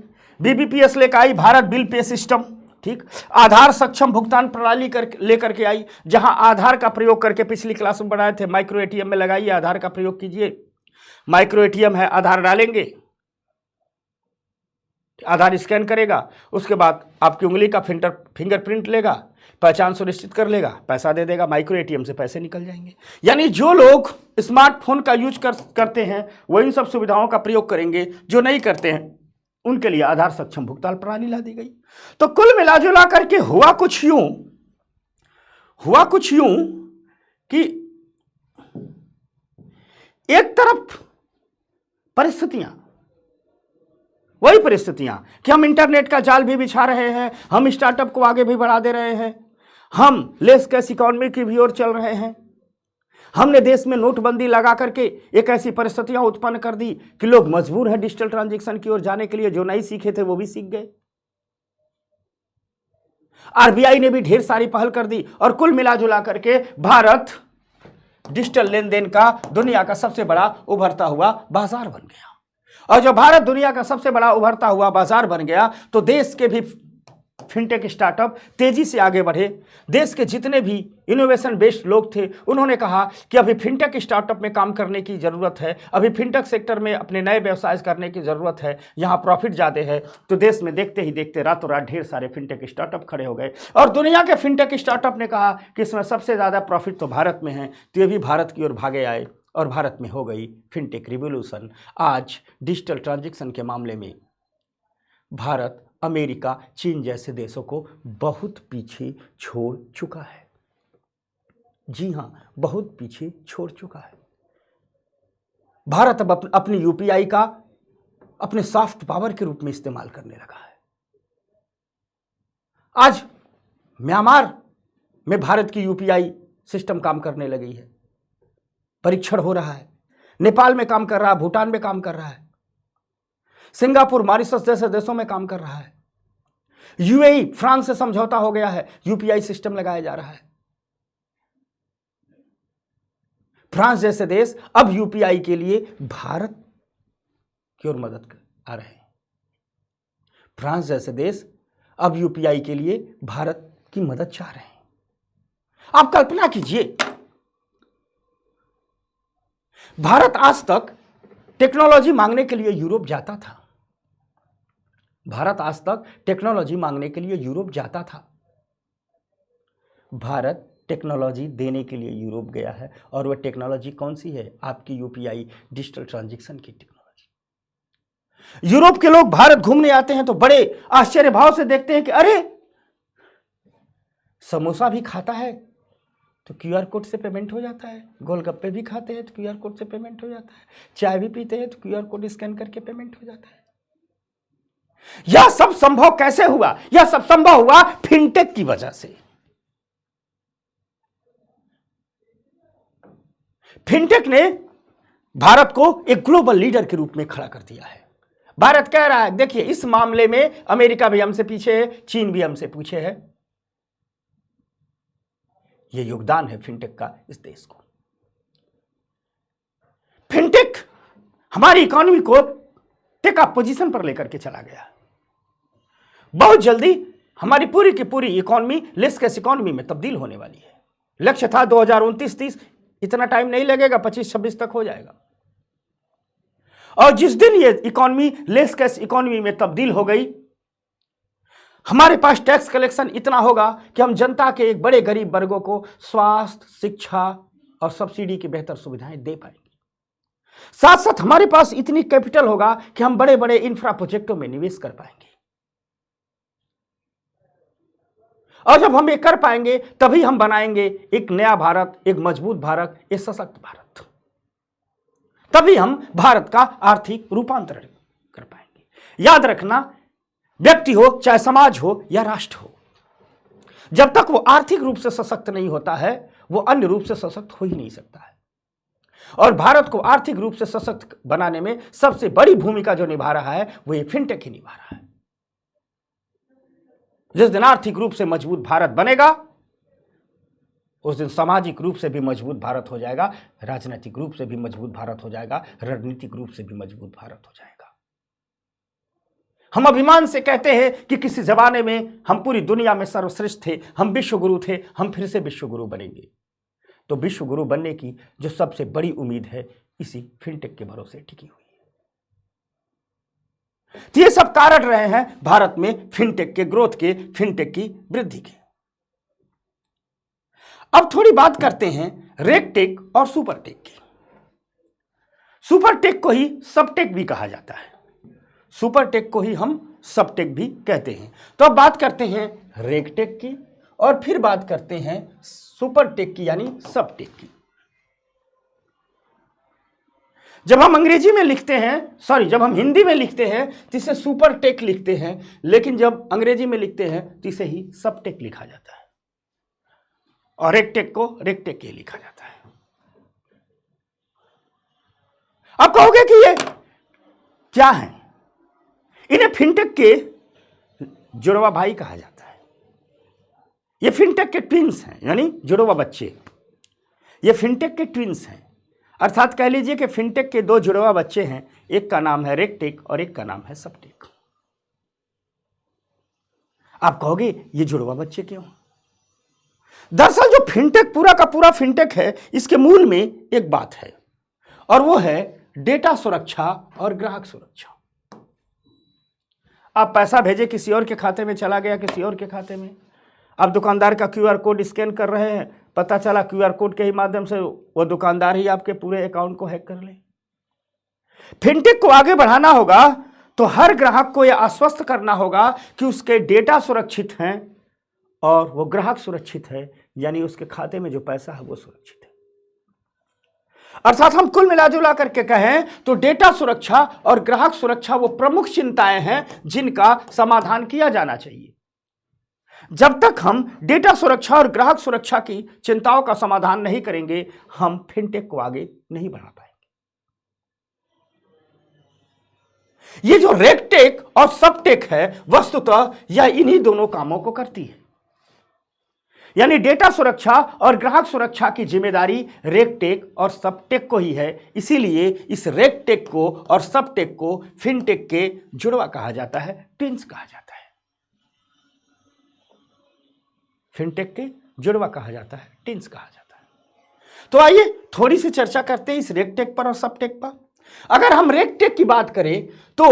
BBPS लेकर आई भारत बिल पे सिस्टम, ठीक। आधार सक्षम भुगतान प्रणाली लेकर के आई, जहां आधार का प्रयोग करके पिछली क्लास में बनाए थे, माइक्रो एटीएम में लगाइए, आधार का प्रयोग कीजिए। माइक्रो एटीएम है, आधार डालेंगे, आधार स्कैन करेगा, उसके बाद आपकी उंगली का फिंगरप्रिंट लेगा, पहचान सुनिश्चित कर लेगा, पैसा दे देगा, माइक्रो एटीएम से पैसे निकल जाएंगे। यानी जो लोग स्मार्टफोन का यूज करते हैं वो इन सब सुविधाओं का प्रयोग करेंगे, जो नहीं करते हैं उनके लिए आधार सक्षम भुगतान प्रणाली ला दी गई। तो कुल मिलाजुला करके हुआ कुछ यूं कि एक तरफ वही परिस्थितियां कि हम इंटरनेट का जाल भी बिछा रहे हैं, हम स्टार्टअप को आगे भी बढ़ा दे रहे हैं, हम लेस कैश इकोनॉमी की भी ओर चल रहे हैं, हमने देश में नोटबंदी लगा करके एक ऐसी परिस्थितियां उत्पन्न कर दी कि लोग मजबूर हैं डिजिटल ट्रांजैक्शन की ओर जाने के लिए, जो नहीं सीखे थे वो भी सीख गए। आरबीआई ने भी ढेर सारी पहल कर दी और कुल मिलाजुला करके भारत डिजिटल लेन देन का दुनिया का सबसे बड़ा उभरता हुआ बाजार बन गया। और जब भारत दुनिया का सबसे बड़ा उभरता हुआ बाजार बन गया तो देश के भी फिनटेक स्टार्टअप तेजी से आगे बढ़े। देश के जितने भी इनोवेशन बेस्ड लोग थे उन्होंने कहा कि अभी फिनटेक स्टार्टअप में काम करने की ज़रूरत है, अभी फिनटेक सेक्टर में अपने नए व्यवसाय करने की ज़रूरत है, यहाँ प्रॉफिट ज़्यादा है। तो देश में देखते ही देखते रातों रात ढेर सारे फिनटेक स्टार्टअप खड़े हो गए और दुनिया के फिनटेक स्टार्टअप ने कहा कि इसमें सबसे ज़्यादा प्रॉफिट तो भारत में है, तो ये भी भारत की ओर भागे आए और भारत में हो गई फिनटेक रिवॉल्यूशन। आज डिजिटल ट्रांजैक्शन के मामले में भारत अमेरिका, चीन जैसे देशों को बहुत पीछे छोड़ चुका है। जी हां, बहुत पीछे छोड़ चुका है। भारत अब अपनी यूपीआई का अपने सॉफ्ट पावर के रूप में इस्तेमाल करने लगा है। आज म्यांमार में भारत की यूपीआई सिस्टम काम करने लगी है, परीक्षण हो रहा है। नेपाल में काम कर रहा है, भूटान में काम कर रहा है, सिंगापुर, मॉरिशस जैसे देशों में काम कर रहा है। यूएई, फ्रांस से समझौता हो गया है, यूपीआई सिस्टम लगाया जा रहा है। फ्रांस जैसे देश अब यूपीआई के लिए भारत की ओर मदद आ रहे हैं। फ्रांस जैसे देश अब यूपीआई के लिए भारत की मदद चाह रहे हैं। आप कल्पना कीजिए, भारत आज तक टेक्नोलॉजी मांगने के लिए यूरोप जाता था। भारत आज तक टेक्नोलॉजी मांगने के लिए यूरोप जाता था। भारत टेक्नोलॉजी देने के लिए यूरोप गया है और वह टेक्नोलॉजी कौन सी है? आपकी यूपीआई डिजिटल ट्रांजैक्शन की टेक्नोलॉजी। यूरोप के लोग भारत घूमने आते हैं तो बड़े आश्चर्य भाव से देखते हैं कि अरे, समोसा भी खाता है तो क्यूआर कोड से पेमेंट हो जाता है, गोलगप्पे भी खाते हैं तो क्यूआर कोड से पेमेंट हो जाता है, चाय भी पीते हैं तो क्यूआर कोड स्कैन करके पेमेंट हो जाता है। यह सब संभव कैसे हुआ? यह सब संभव हुआ फिनटेक की वजह से। फिनटेक ने भारत को एक ग्लोबल लीडर के रूप में खड़ा कर दिया है। भारत कह रहा है देखिए इस मामले में अमेरिका भी हमसे पीछे है, चीन भी हमसे पीछे है। यह योगदान है फिनटेक का इस देश को। फिनटेक हमारी इकोनॉमी को टेक अप पोजीशन पर लेकर के चला गया। बहुत जल्दी हमारी पूरी की पूरी इकोनॉमी लेसकैश इकोनॉमी में तब्दील होने वाली है। लक्ष्य था 2029-30, इतना टाइम नहीं लगेगा, 25-26 तक हो जाएगा। और जिस दिन ये इकोनॉमी लेसकैश इकोनॉमी में तब्दील हो गई, हमारे पास टैक्स कलेक्शन इतना होगा कि हम जनता के एक बड़े गरीब वर्गों को स्वास्थ्य, शिक्षा और सब्सिडी की बेहतर सुविधाएं दे पाएंगे। साथ साथ हमारे पास इतनी कैपिटल होगा कि हम बड़े बड़े इंफ्रा प्रोजेक्टों में निवेश कर पाएंगे। और जब हम ये कर पाएंगे तभी हम बनाएंगे एक नया भारत, एक मजबूत भारत, एक सशक्त भारत। तभी हम भारत का आर्थिक रूपांतरण कर पाएंगे। याद रखना, व्यक्ति हो चाहे समाज हो या राष्ट्र हो, जब तक वो आर्थिक रूप से सशक्त नहीं होता है वो अन्य रूप से सशक्त हो ही नहीं सकता है। और भारत को आर्थिक रूप से सशक्त बनाने में सबसे बड़ी भूमिका जो निभा रहा है वो ये फिनटेक ही निभा रहा है। जिस दिन आर्थिक रूप से मजबूत भारत बनेगा उस दिन सामाजिक रूप से भी मजबूत भारत हो जाएगा, राजनीतिक रूप से भी मजबूत भारत हो जाएगा, रणनीतिक रूप से भी मजबूत भारत हो जाएगा। हम अभिमान से कहते हैं कि किसी जमाने में हम पूरी दुनिया में सर्वश्रेष्ठ थे, हम विश्वगुरु थे, हम फिर से विश्वगुरु बनेंगे। तो विश्वगुरु बनने की जो सबसे बड़ी उम्मीद है इसी फिनटेक के भरोसे टिकी हुई है। तो ये सब कारण रहे हैं भारत में फिनटेक के ग्रोथ के, फिनटेक की वृद्धि के। अब थोड़ी बात करते हैं रेगटेक और सुपरटेक की। सुपरटेक को ही सबटेक भी कहा जाता है, सुपरटेक को ही हम सबटेक भी कहते हैं। तो अब बात करते हैं रेगटेक की और फिर बात करते हैं सुपरटेक की यानी सबटेक की। जब हम अंग्रेजी में लिखते हैं, जब हम हिंदी में लिखते हैं तो इसे सुपरटेक लिखते हैं, लेकिन जब अंग्रेजी में लिखते हैं तो इसे ही सबटेक लिखा जाता है और रेगटेक को रेगटेक के लिखा जाता है। आप कहोगे कि ये क्या है? इन्हें फिनटेक के जुड़वा भाई कहा जाता है। ये फिनटेक के ट्विंस हैं, यानी जुड़वा बच्चे। ये फिनटेक के ट्विंस हैं, अर्थात कह लीजिए कि फिनटेक के दो जुड़वा बच्चे हैं, एक का नाम है रेगटेक और एक का नाम है सबटेक। आप कहोगे ये जुड़वा बच्चे क्यों? दरअसल जो फिनटेक पूरा का पूरा फिनटेक है, इसके मूल में एक बात है और वो है डेटा सुरक्षा और ग्राहक सुरक्षा। आप पैसा भेजे, किसी और के खाते में चला गया, किसी और के खाते में, आप दुकानदार का क्यूआर कोड स्कैन कर रहे हैं, पता चला क्यूआर कोड के ही माध्यम से वो दुकानदार ही आपके पूरे अकाउंट को हैक कर ले। फिनटेक को आगे बढ़ाना होगा तो हर ग्राहक को यह आश्वस्त करना होगा कि उसके डेटा सुरक्षित हैं और वो ग्राहक सुरक्षित है, यानी उसके खाते में जो पैसा है वो सुरक्षित है। अर्थात हम कुल मिलाजुला करके कहें तो डेटा सुरक्षा और ग्राहक सुरक्षा वो प्रमुख चिंताएं हैं जिनका समाधान किया जाना चाहिए। जब तक हम डेटा सुरक्षा और ग्राहक सुरक्षा की चिंताओं का समाधान नहीं करेंगे हम फिनटेक को आगे नहीं बढ़ा पाएंगे। ये जो रेगटेक और सबटेक है वस्तुतः यह इन्हीं दोनों कामों को करती है, यानी डेटा सुरक्षा और ग्राहक सुरक्षा की जिम्मेदारी रेगटेक और सबटेक को ही है। इसीलिए इस रेगटेक को और सबटेक को फिनटेक के जुड़वा कहा जाता है, ट्विंस कहा जाता है। फिनटेक के जुड़वा कहा जाता है, ट्विंस कहा जाता है। तो आइए थोड़ी सी चर्चा करते हैं इस रेगटेक पर और सबटेक पर। अगर हम रेगटेक की बात करें तो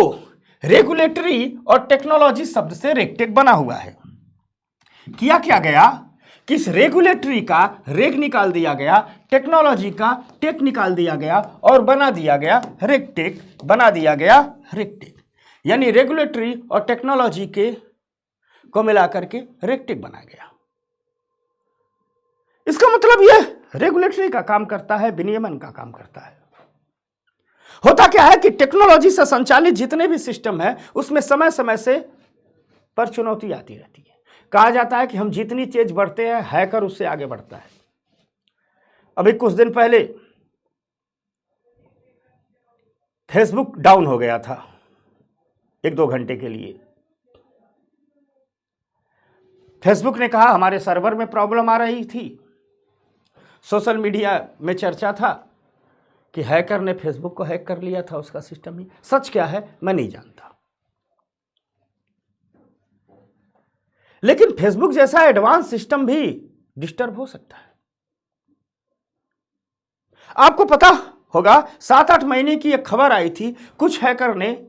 रेगुलेटरी और टेक्नोलॉजी शब्द से रेगटेक बना हुआ है। किया क्या गया कि इस रेगुलेटरी का रेग निकाल दिया गया, टेक्नोलॉजी का टेक निकाल दिया गया और बना दिया गया रेगटेक, बना दिया गया रेगटेक। यानी रेगुलेटरी और टेक्नोलॉजी के को मिलाकर के रेगटेक बना गया। इसका मतलब यह रेगुलेटरी का काम करता है, विनियमन का काम करता है। होता क्या है कि टेक्नोलॉजी से संचालित जितने भी सिस्टम है उसमें समय समय से पर चुनौती आती रहती है। कहा जाता है कि हम जितनी तेज बढ़ते हैं हैकर उससे आगे बढ़ता है। अभी कुछ दिन पहले फेसबुक डाउन हो गया था 1-2 घंटे के लिए। फेसबुक ने कहा हमारे सर्वर में प्रॉब्लम आ रही थी। सोशल मीडिया में चर्चा था कि हैकर ने फेसबुक को हैक कर लिया था, उसका सिस्टम ही। सच क्या है मैं नहीं जानता, लेकिन फेसबुक जैसा एडवांस सिस्टम भी डिस्टर्ब हो सकता है। आपको पता होगा 7-8 महीने की एक खबर आई थी, कुछ हैकर ने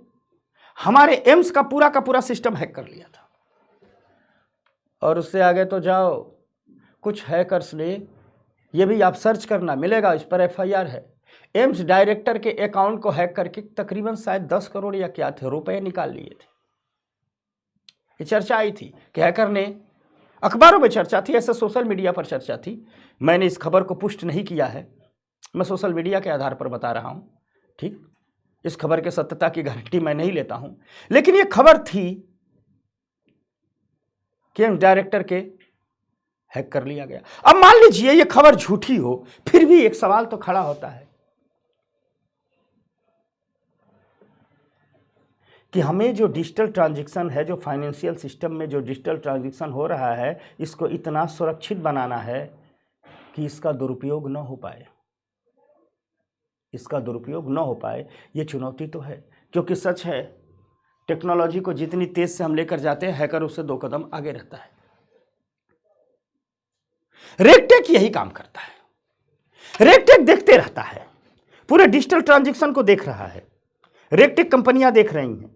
हमारे एम्स का पूरा सिस्टम हैक कर लिया था। और उससे आगे तो जाओ, कुछ हैकर्स ने, ये भी आप सर्च करना मिलेगा, इस पर FIR है, एम्स डायरेक्टर के अकाउंट को हैक करके तकरीबन शायद 10 करोड़ या क्या थे रुपए निकाल लिए थे। ये चर्चा आई थी कि हैकर ने, अखबारों में चर्चा थी, ऐसे सोशल मीडिया पर चर्चा थी। मैंने इस खबर को पुष्ट नहीं किया है, मैं सोशल मीडिया के आधार पर बता रहा हूं, ठीक। इस खबर के सत्यता की गारंटी मैं नहीं लेता हूं, लेकिन यह खबर थी कि एम्स डायरेक्टर के हैक कर लिया गया। अब मान लीजिए यह खबर झूठी हो, फिर भी एक सवाल तो खड़ा होता है कि हमें जो डिजिटल ट्रांजैक्शन है, जो फाइनेंशियल सिस्टम में जो डिजिटल ट्रांजैक्शन हो रहा है, इसको इतना सुरक्षित बनाना है कि इसका दुरुपयोग न हो पाए, इसका दुरुपयोग न हो पाए। ये चुनौती तो है, क्योंकि सच है टेक्नोलॉजी को जितनी तेज से हम लेकर जाते हैं, हैकर उससे 2 कदम आगे रहता है। रेगटेक यही काम करता है। रेगटेक देखते रहता है, पूरे डिजिटल ट्रांजैक्शन को देख रहा है। रेगटेक कंपनियां देख रही हैं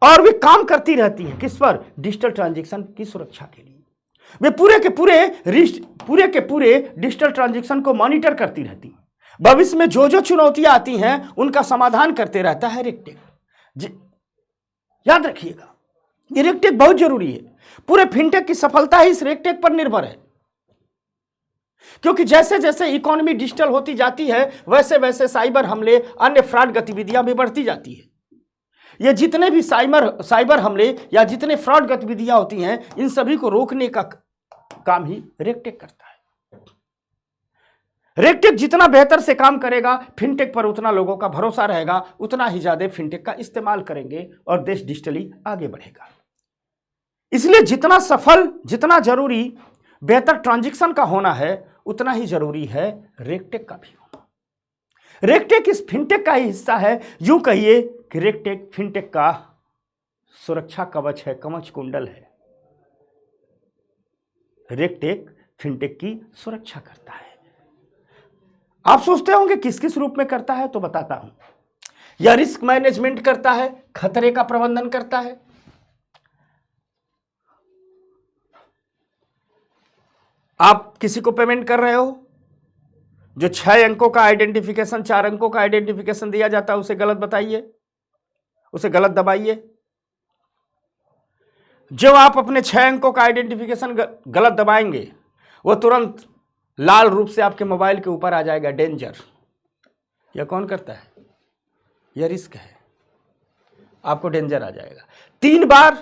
और वे काम करती रहती हैं किस पर? डिजिटल ट्रांजैक्शन की सुरक्षा के लिए। वे पूरे के पूरे डिजिटल ट्रांजैक्शन को मॉनिटर करती रहती हैं। भविष्य में जो जो चुनौतियां आती हैं उनका समाधान करते रहता है रेगटेक। याद रखिएगा, ये रेगटेक बहुत जरूरी है। पूरे फिनटेक की सफलता ही इस रेगटेक पर निर्भर है, क्योंकि जैसे जैसे इकोनॉमी डिजिटल होती जाती है, वैसे वैसे साइबर हमले, अन्य फ्रॉड गतिविधियां भी बढ़ती जाती है। ये जितने भी साइबर हमले या जितने फ्रॉड गतिविधियां होती हैं, इन सभी को रोकने का काम ही रेगटेक करता है। रेगटेक जितना बेहतर से काम करेगा, फिनटेक पर उतना लोगों का भरोसा रहेगा, उतना ही ज्यादा फिनटेक का इस्तेमाल करेंगे और देश डिजिटली आगे बढ़ेगा। इसलिए जितना सफल, जितना जरूरी बेहतर ट्रांजैक्शन का होना है, उतना ही जरूरी है रेगटेक का भी होना। रेगटेक इस फिनटेक का ही हिस्सा है। यूं कहिए कि रेगटेक फिनटेक का सुरक्षा कवच है, कवच कुंडल है। रेगटेक फिनटेक की सुरक्षा करता है। आप सोचते होंगे किस किस रूप में करता है, तो बताता हूं। यह रिस्क मैनेजमेंट करता है, खतरे का प्रबंधन करता है। आप किसी को पेमेंट कर रहे हो, जो 6 अंकों का आइडेंटिफिकेशन, 4 अंकों का आइडेंटिफिकेशन दिया जाता है, उसे गलत बताइए, उसे गलत दबाइए। जब आप अपने 6 अंकों का आइडेंटिफिकेशन गलत दबाएंगे, वो तुरंत लाल रूप से आपके मोबाइल के ऊपर आ जाएगा, डेंजर। यह कौन करता है? यह रिस्क है, आपको डेंजर आ जाएगा। 3 बार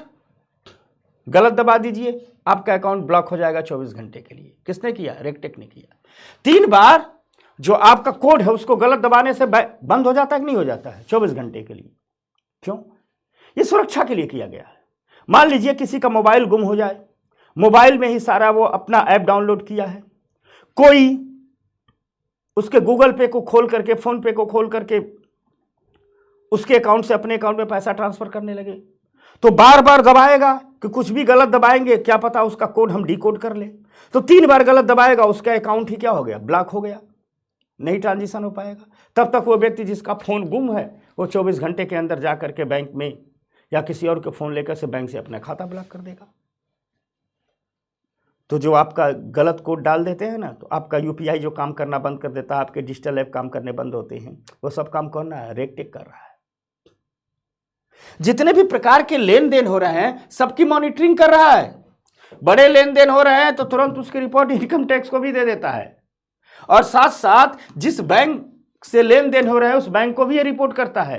गलत दबा दीजिए, आपका अकाउंट ब्लॉक हो जाएगा 24 घंटे के लिए। किसने किया? रेगटेक ने किया। 3 बार जो आपका कोड है उसको गलत दबाने से बंद हो जाता है कि नहीं हो जाता है 24 घंटे के लिए। क्यों? ये सुरक्षा के लिए किया गया है। मान लीजिए किसी का मोबाइल गुम हो जाए, मोबाइल में ही सारा वो अपना ऐप डाउनलोड किया है, कोई उसके गूगल पे को खोल करके, फोन पे को खोल करके उसके अकाउंट से अपने अकाउंट में पैसा ट्रांसफर करने लगे, तो बार बार दबाएगा कि कुछ भी गलत दबाएंगे, क्या पता उसका कोड हम डिकोड कर ले। तो 3 बार गलत दबाएगा, उसका अकाउंट ही क्या हो गया? ब्लॉक हो गया, नहीं ट्रांजिशन हो पाएगा। तब तक वो व्यक्ति जिसका फोन गुम है, वो 24 घंटे के अंदर जाकर के बैंक में या किसी और के फोन लेकर से बैंक से अपना खाता ब्लॉक कर देगा। तो जो आपका गलत कोड डाल देते हैं ना, तो आपका यूपीआई जो काम करना बंद कर देता है, आपके डिजिटल ऐप काम करने बंद होते हैं, वो सब काम कौन है? रेगटेक कर रहा है। जितने भी प्रकार के लेन देन हो रहे हैं, सबकी मॉनिटरिंग कर रहा है। बड़े लेन देन हो रहे हैं तो तुरंत उसकी रिपोर्ट इनकम टैक्स को भी दे देता है, और साथ साथ जिस बैंक से लेन देन हो रहा है उस बैंक को भी ये रिपोर्ट करता है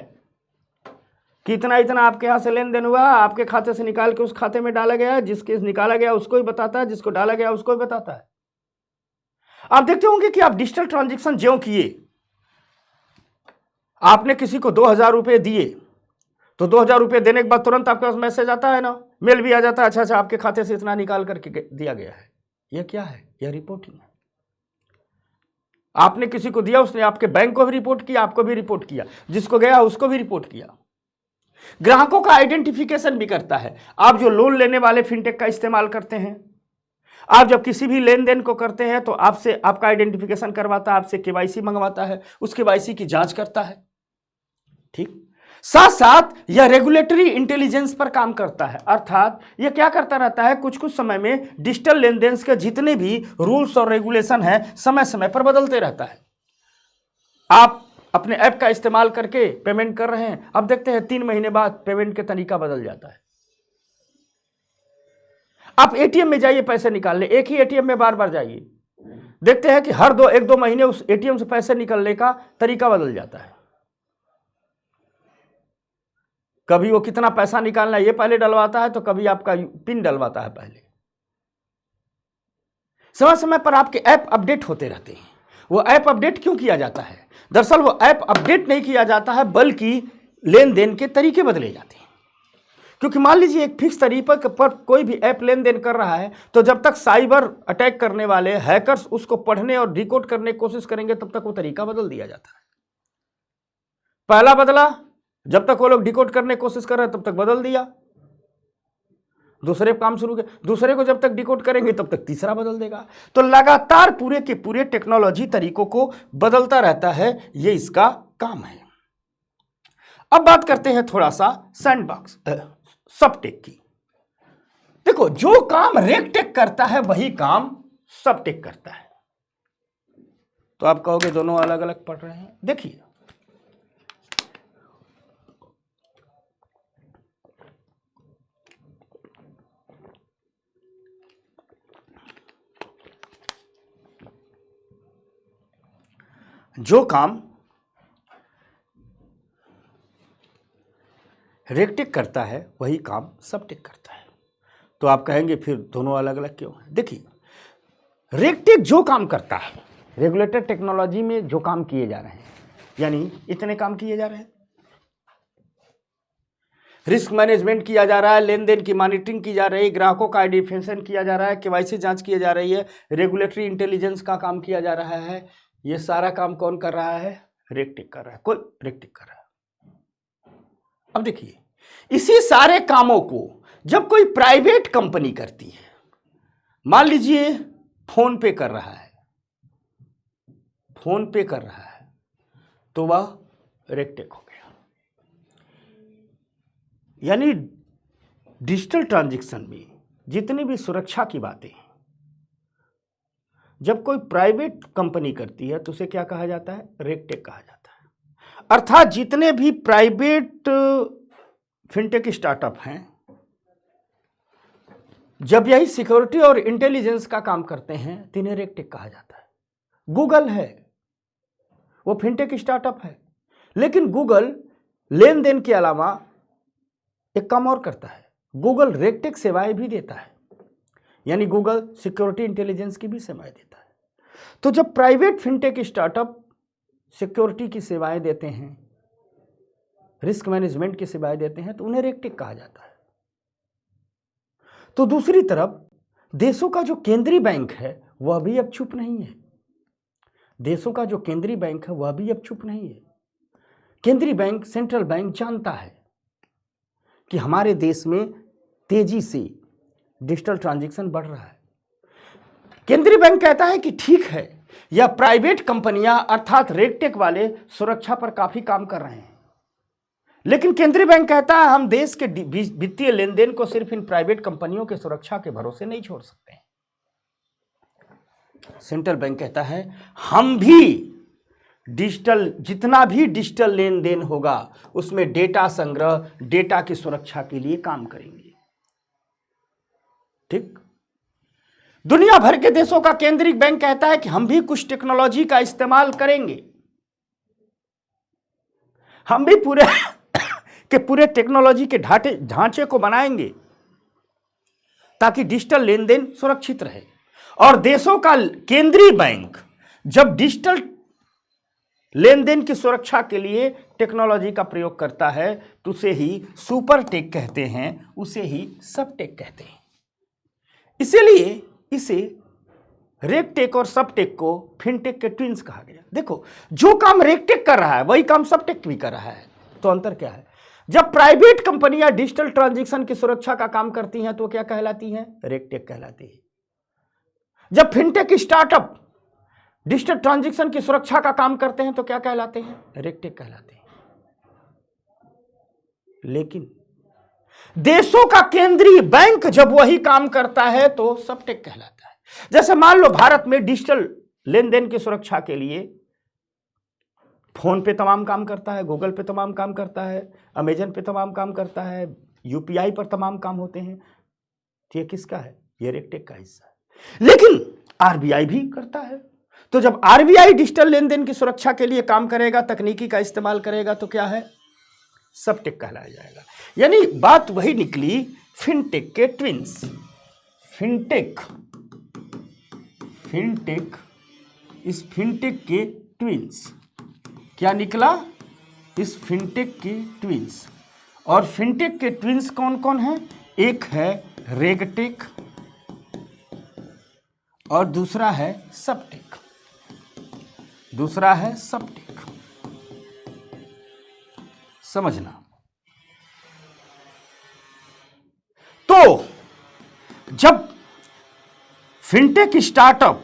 कि इतना इतना आपके यहां से लेन देन हुआ, आपके खाते से निकाल के उस खाते में डाला गया, जिसके निकाला गया उसको ही बताता है, जिसको डाला गया उसको ही बताता है। आप देखते होंगे कि आप डिजिटल ट्रांजैक्शन ज्यों किए, आपने किसी को 2,000 रुपये दिए तो 2,000 रुपये देने के बाद तुरंत आपके पास मैसेज आता है ना, मेल भी आ जाता है, अच्छा अच्छा आपके खाते से इतना निकाल करके दिया गया है। यह क्या है? यह रिपोर्टिंग है। आपने किसी को दिया, उसने आपके बैंक को भी रिपोर्ट किया, आपको भी रिपोर्ट किया, जिसको गया उसको भी रिपोर्ट किया। ग्राहकों का आइडेंटिफिकेशन भी करता है। आप जो लोन लेने वाले फिनटेक का इस्तेमाल करते हैं, आप जब किसी भी लेन देन को करते हैं तो आपसे आपका आइडेंटिफिकेशन करवाता है, आपसे केवाईसी मंगवाता है, उस केवाईसी की जांच करता है। ठीक, साथ साथ यह रेगुलेटरी इंटेलिजेंस पर काम करता है, अर्थात यह क्या करता रहता है, कुछ कुछ समय में डिजिटल लेन देन के जितने भी रूल्स और रेगुलेशन है समय समय पर बदलते रहता है। आप अपने ऐप का इस्तेमाल करके पेमेंट कर रहे हैं, अब देखते हैं 3 महीने बाद पेमेंट का तरीका बदल जाता है। आप एटीएम में जाइए पैसे निकालने, एक ही एटीएम में बार बार जाइए, देखते हैं कि हर 1-2 महीने उस एटीएम से पैसे निकलने का तरीका बदल जाता है। कभी वो कितना पैसा निकालना है ये पहले डलवाता है, तो कभी आपका पिन डलवाता है पहले। समय समय पर आपके ऐप अपडेट होते रहते हैं। वो ऐप अपडेट क्यों किया जाता है? दरअसल वो ऐप अपडेट नहीं किया जाता है, बल्कि लेन देन के तरीके बदले जाते हैं। क्योंकि मान लीजिए एक फिक्स तरीके पर कोई भी ऐप लेन देन कर रहा है, तो जब तक साइबर अटैक करने वाले हैकर्स उसको पढ़ने और डिकोड करने की कोशिश करेंगे, तब तक वो तरीका बदल दिया जाता है। पहला बदला, जब तक वो लोग डिकोड करने की कोशिश कर रहे हैं तब तक बदल दिया, दूसरे काम शुरू किया, दूसरे को जब तक डिकोड करेंगे तब तक तीसरा बदल देगा। तो लगातार पूरे के पूरे टेक्नोलॉजी तरीकों को बदलता रहता है, ये इसका काम है। अब बात करते हैं थोड़ा सा सैंडबॉक्स सबटेक की। देखो, जो काम रेगटेक करता है वही काम सबटेक करता है। तो आप कहोगे दोनों अलग अलग पढ़ रहे हैं। देखिए, जो काम रेगटेक करता है वही काम सबटेक करता है। तो आप कहेंगे फिर दोनों अलग अलग क्यों है? देखिए, रेगटेक जो काम करता है, रेगुलेटेड टेक्नोलॉजी में जो काम किए जा रहे हैं, यानी इतने काम किए जा रहे हैं, रिस्क मैनेजमेंट किया जा रहा है, लेन देन की मॉनिटरिंग की जा रही है, ग्राहकों का आइडेंटिफिकेशन किया जा रहा है, केवाईसी जांच की जा रही है, रेगुलेटरी इंटेलिजेंस का काम किया जा रहा है, ये सारा काम कौन कर रहा है? रेगटेक कर रहा है, कोई रेगटेक कर रहा है। अब देखिए, इसी सारे कामों को जब कोई प्राइवेट कंपनी करती है, मान लीजिए फोन पे कर रहा है, फोन पे कर रहा है, तो वह रेगटेक हो गया। यानी डिजिटल ट्रांजैक्शन में जितनी भी सुरक्षा की बातें हैं, जब कोई प्राइवेट कंपनी करती है तो उसे क्या कहा जाता है? रेगटेक कहा जाता है। अर्थात जितने भी प्राइवेट फिनटेक स्टार्टअप हैं, जब यही सिक्योरिटी और इंटेलिजेंस का काम करते हैं तो इन्हें रेगटेक कहा जाता है। गूगल है, वो फिनटेक स्टार्टअप है, लेकिन गूगल लेन देन के अलावा एक काम और करता है, गूगल रेगटेक सेवाएं भी देता है, यानी गूगल सिक्योरिटी इंटेलिजेंस की भी सेवाएं देता है। तो जब प्राइवेट फिनटेक स्टार्टअप सिक्योरिटी की सेवाएं देते हैं, रिस्क मैनेजमेंट की सेवाएं देते हैं, तो उन्हें रेगटेक कहा जाता है। तो दूसरी तरफ देशों का जो केंद्रीय बैंक है वह भी अब चुप नहीं है। देशों का जो केंद्रीय बैंक है वह भी अब चुप नहीं है। केंद्रीय बैंक, सेंट्रल बैंक जानता है कि हमारे देश में तेजी से डिजिटल ट्रांजैक्शन बढ़ रहा है। केंद्रीय बैंक कहता है कि ठीक है, यह प्राइवेट कंपनियां अर्थात रेगटेक वाले सुरक्षा पर काफी काम कर रहे हैं, लेकिन केंद्रीय बैंक कहता है हम देश के वित्तीय लेन देन को सिर्फ इन प्राइवेट कंपनियों के सुरक्षा के भरोसे नहीं छोड़ सकते हैं। सेंट्रल बैंक कहता है हम भी डिजिटल, जितना भी डिजिटल लेन देन होगा उसमें डेटा संग्रह, डेटा की सुरक्षा के लिए काम करेंगे। ठीक, दुनिया भर के देशों का केंद्रीय बैंक कहता है कि हम भी कुछ टेक्नोलॉजी का इस्तेमाल करेंगे, हम भी पूरे के पूरे टेक्नोलॉजी के ढांचे को बनाएंगे ताकि डिजिटल लेन देन सुरक्षित रहे। और देशों का केंद्रीय बैंक जब डिजिटल लेन देन की सुरक्षा के लिए टेक्नोलॉजी का प्रयोग करता है तो उसे ही सुपर टेक कहते हैं, उसे ही सब टेक कहते हैं। इसीलिए इसे रेगटेक और सबटेक को फिनटेक के ट्विंस कहा गया। देखो, जो काम रेगटेक कर रहा है वही काम सबटेक भी कर रहा है, तो अंतर क्या है? जब प्राइवेट कंपनियां डिजिटल ट्रांजैक्शन की सुरक्षा का काम करती हैं तो क्या कहलाती हैं? रेगटेक कहलाती है। जब फिनटेक स्टार्टअप डिजिटल ट्रांजैक्शन की सुरक्षा का काम करते हैं तो क्या कहलाते हैं? रेगटेक कहलाते हैं। लेकिन देशों का केंद्रीय बैंक जब वही काम करता है तो सबटेक कहलाता है। जैसे मान लो भारत में डिजिटल लेन देन की सुरक्षा के लिए फोन पे तमाम काम करता है, गूगल पे तमाम काम करता है, अमेजन पे तमाम काम करता है, यूपीआई पर तमाम काम होते हैं। तो ये किसका है? ये रेगटेक का हिस्सा है। लेकिन आरबीआई भी करता है। तो जब आरबीआई डिजिटल लेन देन की सुरक्षा के लिए काम करेगा, तकनीकी का इस्तेमाल करेगा, तो क्या है? सबटेक कहलाया जाएगा। यानी बात वही निकली फिनटेक के ट्विंस। फिनटेक इस फिनटेक के ट्विंस क्या निकला? इस फिनटेक के ट्विंस। और फिनटेक के ट्विंस कौन कौन है? एक है रेगटेक और दूसरा है सबटेक। समझना। तो जब फिनटेक स्टार्टअप,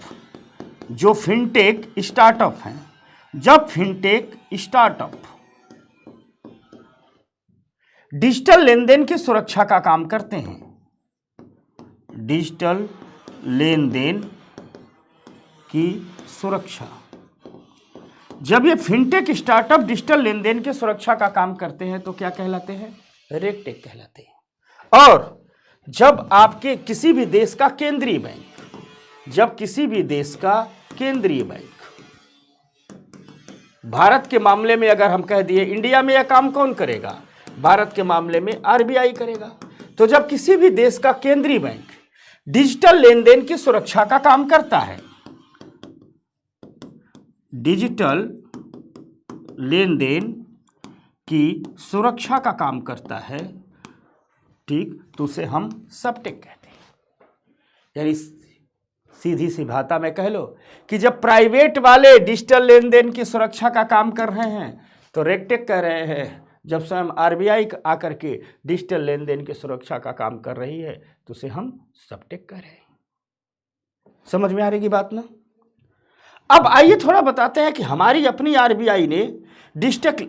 जो फिनटेक स्टार्टअप हैं, जब फिनटेक स्टार्टअप डिजिटल लेन देन की सुरक्षा का काम करते हैं, डिजिटल लेन देन की सुरक्षा, जब ये फिनटेक स्टार्टअप डिजिटल लेन देन की सुरक्षा का काम करते हैं तो क्या कहलाते हैं? रेगटेक कहलाते हैं। और जब आपके किसी भी देश का केंद्रीय बैंक, जब किसी भी देश का केंद्रीय बैंक, भारत के मामले में अगर हम कह दिए इंडिया में यह काम कौन करेगा? भारत के मामले में आरबीआई करेगा। तो जब किसी भी देश का केंद्रीय बैंक डिजिटल लेन देन की सुरक्षा का काम करता है, डिजिटल लेन देन की सुरक्षा का काम करता है, ठीक, तो उसे हम सबटेक कहते हैं। यानी सीधी सी भाषा में कह लो कि जब प्राइवेट वाले डिजिटल लेन देन की सुरक्षा का काम कर रहे हैं तो रेगटेक कह रहे हैं, जब स्वयं आरबीआई आकर के डिजिटल लेन देन की सुरक्षा का काम कर रही है तो उसे हम सबटेक कह रहे हैं। समझ में आ रही बात ना? अब आइए थोड़ा बताते हैं कि हमारी अपनी आरबीआई ने डिजिटल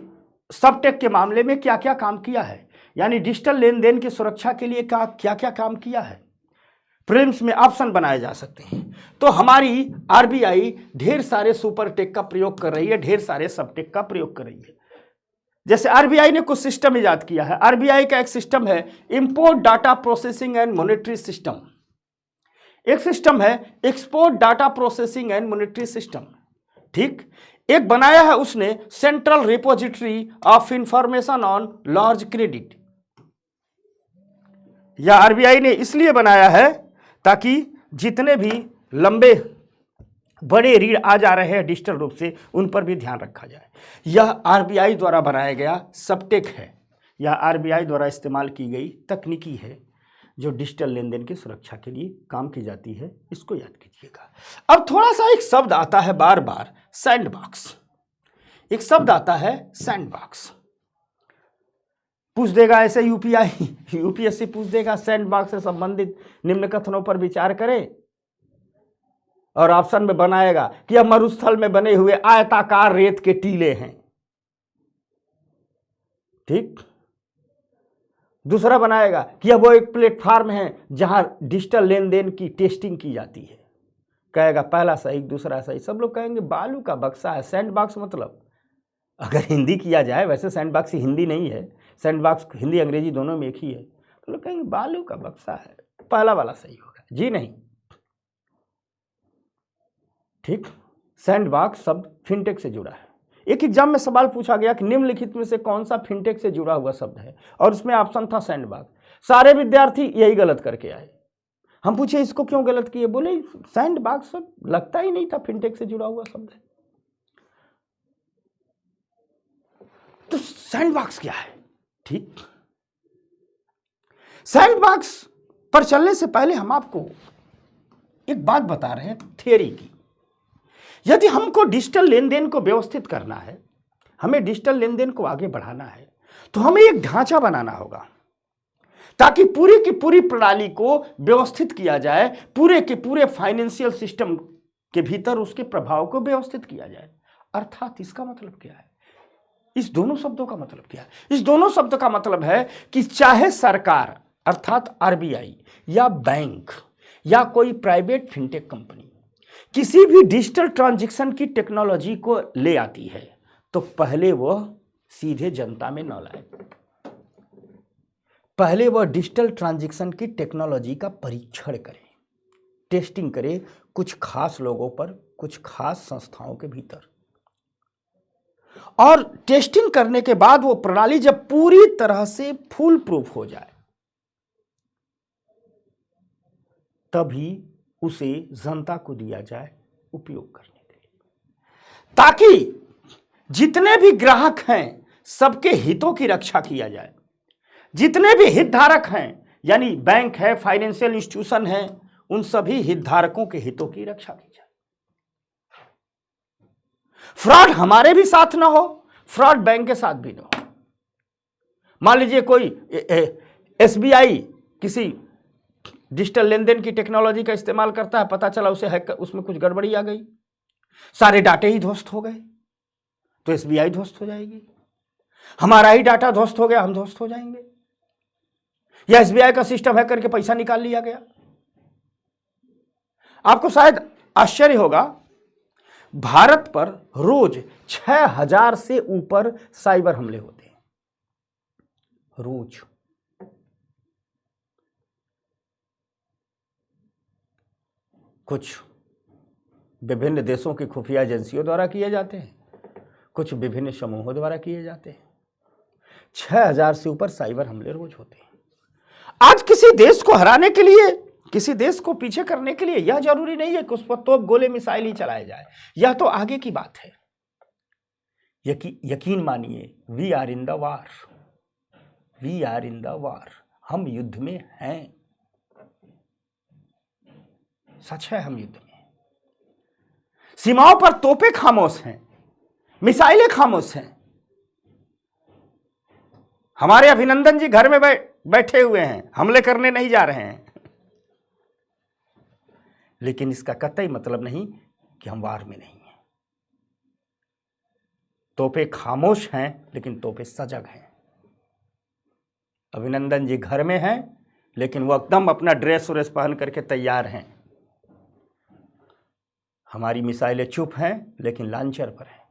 सबटेक के मामले में क्या क्या काम किया है, यानी डिजिटल लेन देन की सुरक्षा के लिए क्या क्या काम किया है। प्रीलिम्स में ऑप्शन बनाए जा सकते हैं। तो हमारी आरबीआई ढेर सारे सुपर टेक का प्रयोग कर रही है, ढेर सारे सबटेक का प्रयोग कर रही है। जैसे आरबीआई ने कुछ सिस्टम इजाद किया है। आरबीआई का एक सिस्टम है import data processing and monetary system, एक सिस्टम है export data processing and monetary system, ठीक। एक बनाया है उसने central repository of information on large credit. यह आरबीआई ने इसलिए बनाया है ताकि जितने भी लंबे बड़े ऋण आ जा रहे हैं डिजिटल रूप से, उन पर भी ध्यान रखा जाए। यह आरबीआई द्वारा बनाया गया सबटेक है, यह आरबीआई द्वारा इस्तेमाल की गई तकनीकी है जो डिजिटल लेन देन की सुरक्षा के लिए काम की जाती है। इसको याद कीजिएगा। अब थोड़ा सा एक शब्द आता है बार बार, सैंडबॉक्स। एक शब्द आता है सैंडबॉक्स। पूछ देगा ऐसे यूपीएससी पूछ देगा सैंडबॉक्स से संबंधित निम्न कथनों पर विचार करें, और ऑप्शन में बनाएगा कि यह मरुस्थल में बने हुए आयताकार रेत के टीले हैं, ठीक। दूसरा बनाएगा कि यह वो एक प्लेटफॉर्म है जहां डिजिटल लेन देन की टेस्टिंग की जाती है। कहेगा पहला सही, दूसरा सही। सब लोग कहेंगे बालू का बक्सा है। सैंडबॉक्स मतलब, अगर हिंदी किया जाए, वैसे सैंडबॉक्स हिंदी नहीं है, सैंडबॉक्स हिंदी अंग्रेजी दोनों में एक ही है, तो लोग कहेंगे बालू का बक्सा है, पहला वाला सही होगा। जी नहीं, ठीक। सैंडबॉक्स शब्द फिनटेक से जुड़ा है। एक एग्जाम में सवाल पूछा गया कि निम्नलिखित में से कौन सा फिनटेक से जुड़ा हुआ शब्द है, और उसमें ऑप्शन था सैंडबॉक्स। सारे विद्यार्थी यही गलत करके आए। हम पूछे इसको क्यों गलत किए, बोले सैंडबॉक्स लगता ही नहीं था फिनटेक से जुड़ा हुआ शब्द है। सैंडबॉक्स क्या है? ठीक, सैंडबॉक्स पर चलने से पहले हम आपको एक बात बता रहे हैं थियरी की। यदि हमको डिजिटल लेन देन को व्यवस्थित करना है, हमें डिजिटल लेन देन को आगे बढ़ाना है, तो हमें एक ढांचा बनाना होगा ताकि पूरी की पूरी प्रणाली को व्यवस्थित किया जाए, पूरे के पूरे फाइनेंशियल सिस्टम के भीतर उसके प्रभाव को व्यवस्थित किया जाए। अर्थात इसका मतलब क्या है? इस दोनों शब्दों का मतलब क्या है? इस दोनों शब्दों का मतलब है कि चाहे सरकार अर्थात आरबीआई या बैंक या कोई प्राइवेट फिनटेक कंपनी किसी भी डिजिटल ट्रांजैक्शन की टेक्नोलॉजी को ले आती है, तो पहले वह सीधे जनता में न लाए, पहले वह डिजिटल ट्रांजैक्शन की टेक्नोलॉजी का परीक्षण करे, टेस्टिंग करे कुछ खास लोगों पर, कुछ खास संस्थाओं के भीतर। और टेस्टिंग करने के बाद वो प्रणाली जब पूरी तरह से फुल प्रूफ हो जाए, तभी उसे जनता को दिया जाए उपयोग करने के लिए, ताकि जितने भी ग्राहक हैं सबके हितों की रक्षा किया जाए। जितने भी हितधारक हैं, यानी बैंक है, फाइनेंशियल इंस्टीट्यूशन है, उन सभी हितधारकों के हितों की रक्षा की जाए। फ्रॉड हमारे भी साथ ना हो, फ्रॉड बैंक के साथ भी ना हो। मान लीजिए कोई एसबीआई किसी डिजिटल लेन देन की टेक्नोलॉजी का इस्तेमाल करता है, पता चला उसे हैक, उसमें कुछ गड़बड़ी आ गई, सारे डाटे ही ध्वस्त हो गए, तो एसबीआई ध्वस्त हो जाएगी। हमारा ही डाटा ध्वस्त हो गया, हम ध्वस्त हो जाएंगे। या एसबीआई का सिस्टम हैक करके पैसा निकाल लिया गया। आपको शायद आश्चर्य होगा, भारत पर रोज 6000 से ऊपर साइबर हमले होते हैं, रोज। कुछ विभिन्न देशों की खुफिया एजेंसियों द्वारा किए जाते हैं, कुछ विभिन्न समूहों द्वारा किए जाते हैं। 6000 से ऊपर साइबर हमले रोज होते हैं। आज किसी देश को हराने के लिए, किसी देश को पीछे करने के लिए यह जरूरी नहीं है कि उस पर तोप, गोले, मिसाइल ही चलाए जाए। यह तो आगे की बात है। यकीन मानिए, we are in the war, we are in the war. हम युद्ध में हैं, सच है, हम युद्ध में। सीमाओं पर तोपें खामोश हैं, मिसाइलें खामोश हैं। हमारे अभिनंदन जी घर में बैठे हुए हैं, हमले करने नहीं जा रहे हैं। लेकिन इसका कतई मतलब नहीं कि हम वार में नहीं हैं। तोपें खामोश हैं, लेकिन तोपें सजग हैं। अभिनंदन जी घर में हैं, लेकिन वो एकदम अपना ड्रेस व्रेस पहन करके तैयार हैं। हमारी मिसाइलें चुप हैं, लेकिन लांचर पर हैं।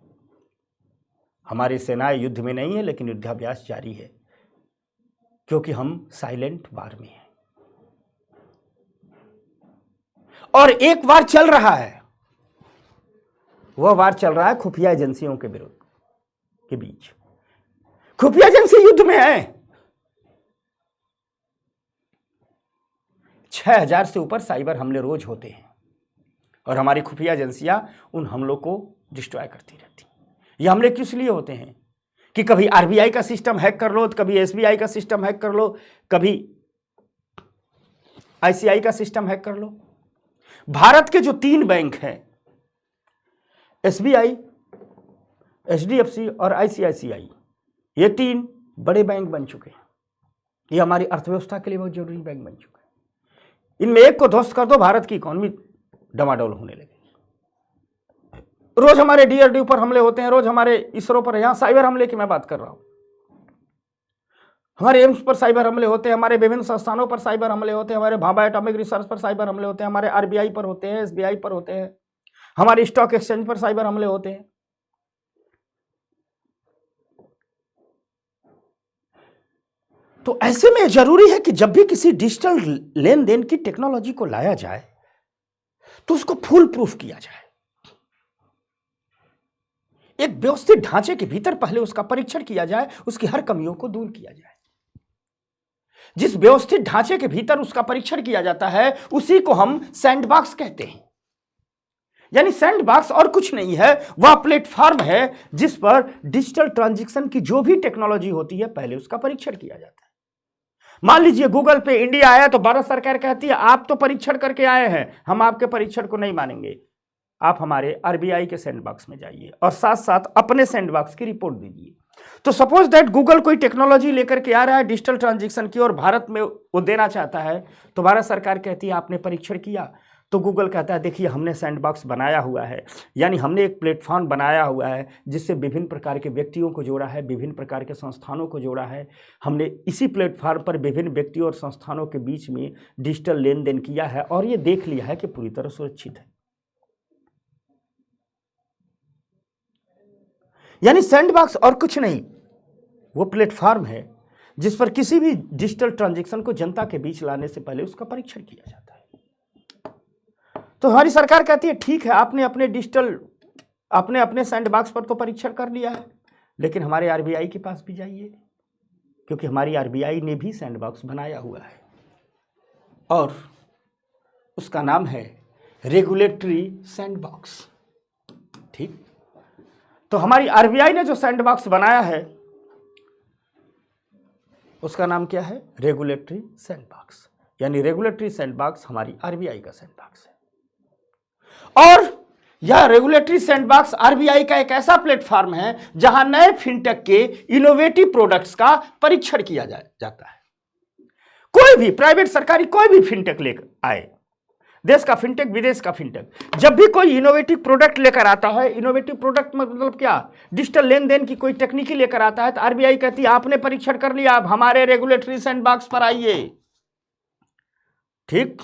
हमारी सेनाएं युद्ध में नहीं है, लेकिन युद्धाभ्यास जारी है, क्योंकि हम साइलेंट वार में हैं। और एक वार चल रहा है, वह वार चल रहा है खुफिया एजेंसियों के विरुद्ध के बीच। खुफिया एजेंसी युद्ध में है। 6000 से ऊपर साइबर हमले रोज होते हैं, और हमारी खुफिया एजेंसियां उन हमलों को डिस्ट्रॉय करती रहती। ये हमले किस लिए होते हैं कि कभी आरबीआई का सिस्टम हैक कर लो, तो कभी एसबीआई का सिस्टम हैक कर लो, कभी आईसीआई का सिस्टम हैक कर लो। भारत के जो 3 बैंक हैं, एसबीआई, एचडीएफसी और आईसीआईसीआई, ये 3 बड़े बैंक बन चुके हैं। ये हमारी अर्थव्यवस्था के लिए बहुत जरूरी बैंक बन चुके हैं। इनमें एक को ध्वस्त कर दो, भारत की इकोनॉमी डमाडोल होने लगेगी। रोज हमारे डीआरडीओ पर हमले होते हैं, रोज हमारे इसरो पर, यहां साइबर हमले की मैं बात कर रहा हूं। हमारे एम्स पर साइबर हमले होते हैं, हमारे विभिन्न संस्थानों पर साइबर हमले होते हैं, हमारे भाभा एटॉमिक रिसर्च पर साइबर हमले होते हैं, हमारे आरबीआई पर होते हैं, एसबीआई पर होते हैं, हमारे स्टॉक एक्सचेंज पर साइबर हमले होते हैं। तो ऐसे में जरूरी है कि जब भी किसी डिजिटल लेन देन की टेक्नोलॉजी को लाया जाए, तो उसको फुल प्रूफ किया जाए। एक व्यवस्थित ढांचे के भीतर पहले उसका परीक्षण किया जाए, उसकी हर कमियों को दूर किया जाए। जिस व्यवस्थित ढांचे के भीतर उसका परीक्षण किया जाता है, उसी को हम सैंडबॉक्स कहते हैं। यानी सैंडबॉक्स और कुछ नहीं है, वह प्लेटफॉर्म है जिस पर डिजिटल ट्रांजैक्शन की जो भी टेक्नोलॉजी होती है पहले उसका परीक्षण किया जाता है। मान लीजिए गूगल पे इंडिया आया तो भारत सरकार कहती है आप तो परीक्षण करके आए हैं, हम आपके परीक्षण को नहीं मानेंगे, आप हमारे आरबीआई के सैंडबॉक्स में जाइए और साथ साथ अपने सैंडबॉक्स की रिपोर्ट दीजिए। तो सपोज दैट गूगल कोई टेक्नोलॉजी लेकर के आ रहा है डिजिटल ट्रांजैक्शन की और भारत में वो देना चाहता है, तो भारत सरकार कहती है आपने परीक्षण किया, तो गूगल कहता है देखिए हमने सैंडबॉक्स बनाया हुआ है, यानी हमने एक प्लेटफॉर्म बनाया हुआ है जिससे विभिन्न प्रकार के व्यक्तियों को जोड़ा है, विभिन्न प्रकार के संस्थानों को जोड़ा है। हमने इसी प्लेटफॉर्म पर विभिन्न व्यक्तियों और संस्थानों के बीच में डिजिटल लेन देन किया है और ये देख लिया है कि पूरी तरह सुरक्षित है। यानी सैंडबॉक्स और कुछ नहीं, वो प्लेटफॉर्म है जिस पर किसी भी डिजिटल ट्रांजैक्शन को जनता के बीच लाने से पहले उसका परीक्षण किया जाता है। तो हमारी सरकार कहती है ठीक है आपने अपने सैंडबॉक्स पर तो परीक्षण कर लिया है, लेकिन हमारे आरबीआई के पास भी जाइए, क्योंकि हमारी आरबीआई ने भी सैंडबॉक्स बनाया हुआ है और उसका नाम है रेगुलेटरी सैंडबॉक्स। ठीक, तो हमारी आरबीआई ने जो सैंडबॉक्स बनाया है उसका नाम क्या है? Regulatory sandbox. यानी रेगुलेटरी सैंडबॉक्स हमारी आरबीआई का सैंडबॉक्स है और यह रेगुलेटरी सैंडबॉक्स आरबीआई का एक ऐसा प्लेटफॉर्म है जहां नए फिनटेक के इनोवेटिव प्रोडक्ट्स का परीक्षण किया जाता है। कोई भी प्राइवेट सरकारी कोई भी फिनटेक लेकर आए, देश का फिनटेक विदेश का फिनटेक, जब भी कोई इनोवेटिव प्रोडक्ट लेकर आता है, इनोवेटिव प्रोडक्ट मतलब क्या, डिजिटल लेन देन की कोई तकनीकी लेकर आता है, तो आरबीआई कहती है आपने परीक्षण कर लिया, आप हमारे रेगुलेटरी सैंडबॉक्स पर आइए। ठीक,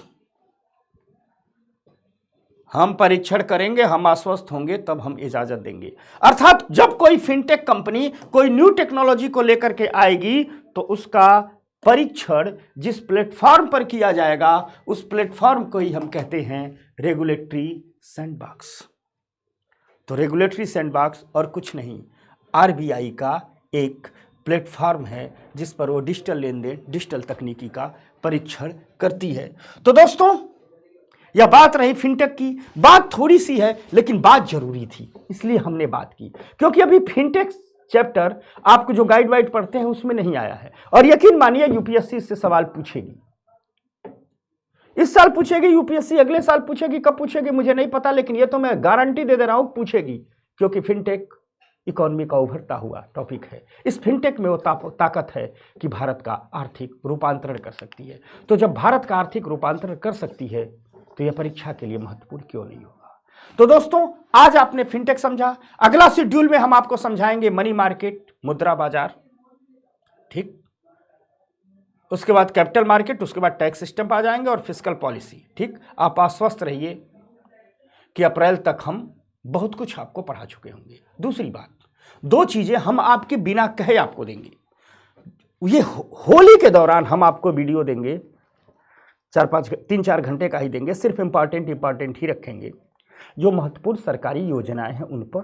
हम परीक्षण करेंगे, हम आश्वस्त होंगे, तब हम इजाजत देंगे। अर्थात जब कोई फिनटेक कंपनी कोई न्यू टेक्नोलॉजी को लेकर के आएगी तो उसका परीक्षण जिस प्लेटफॉर्म पर किया जाएगा उस प्लेटफॉर्म को ही हम कहते हैं रेगुलेटरी सैंडबॉक्स। तो रेगुलेटरी सैंडबॉक्स और कुछ नहीं, आरबीआई का एक प्लेटफॉर्म है जिस पर वो डिजिटल लेन देन, डिजिटल तकनीकी का परीक्षण करती है। तो दोस्तों, यह बात रही फिनटेक की, बात थोड़ी सी है लेकिन बात जरूरी थी, इसलिए हमने बात की, क्योंकि अभी फिनटेक चैप्टर आपको जो गाइड वाइड पढ़ते हैं उसमें नहीं आया है और यकीन मानिए यूपीएससी इससे सवाल पूछेगी। इस साल पूछेगी यूपीएससी, अगले साल पूछेगी, कब पूछेगी मुझे नहीं पता, लेकिन यह तो मैं गारंटी दे रहा हूं पूछेगी, क्योंकि फिनटेक इकोनॉमी का उभरता हुआ टॉपिक है। इस फिनटेक में वो ताकत है कि भारत का आर्थिक रूपांतरण कर सकती है। तो जब भारत का आर्थिक रूपांतरण कर सकती है तो यह परीक्षा के लिए महत्वपूर्ण क्यों नहीं होगा। तो दोस्तों, आज आपने फिनटेक समझा, अगला शेड्यूल में हम आपको समझाएंगे मनी मार्केट, मुद्रा बाजार। ठीक, उसके बाद कैपिटल मार्केट, उसके बाद टैक्स सिस्टम पर आ जाएंगे और फिस्कल पॉलिसी। ठीक, आप आश्वस्त रहिए कि अप्रैल तक हम बहुत कुछ आपको पढ़ा चुके होंगे। दूसरी बात, दो चीजें हम आपके बिना कहे आपको देंगे। ये होली के दौरान हम आपको वीडियो देंगे, 3-4 घंटे का ही देंगे, सिर्फ इंपॉर्टेंट ही रखेंगे, जो महत्वपूर्ण सरकारी योजनाएं हैं उन पर,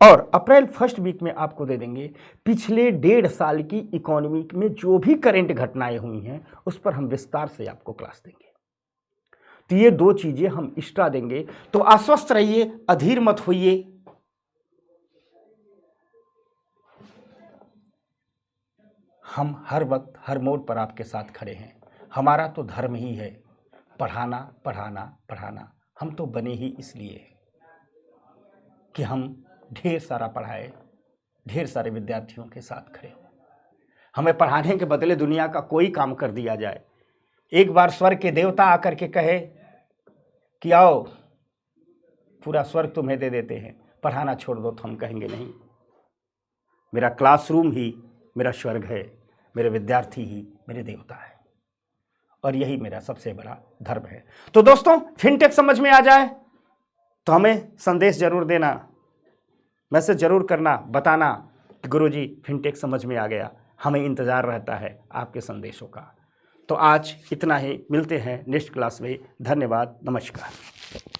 और अप्रैल फर्स्ट वीक में आपको दे देंगे पिछले 1.5 साल की इकोनॉमी में जो भी करंट घटनाएं हुई हैं उस पर हम विस्तार से आपको क्लास देंगे। तो ये दो चीजें हम एक्स्ट्रा देंगे, तो आश्वस्त रहिए, अधीर मत होइए। हम हर वक्त हर मोड़ पर आपके साथ खड़े हैं। हमारा तो धर्म ही है पढ़ाना पढ़ाना पढ़ाना। हम तो बने ही इसलिए कि हम ढेर सारा पढ़ाए, ढेर सारे विद्यार्थियों के साथ खड़े हों। हमें पढ़ाने के बदले दुनिया का कोई काम कर दिया जाए, एक बार स्वर्ग के देवता आकर के कहे कि आओ पूरा स्वर्ग तुम्हें दे देते हैं, पढ़ाना छोड़ दो, तो हम कहेंगे नहीं, मेरा क्लासरूम ही मेरा स्वर्ग है, मेरे विद्यार्थी ही मेरे देवता है, और यही मेरा सबसे बड़ा धर्म है। तो दोस्तों, फिनटेक समझ में आ जाए तो हमें संदेश जरूर देना, मैसेज जरूर करना, बताना कि गुरुजी फिनटेक समझ में आ गया। हमें इंतज़ार रहता है आपके संदेशों का। तो आज इतना ही, मिलते हैं नेक्स्ट क्लास में। धन्यवाद, नमस्कार।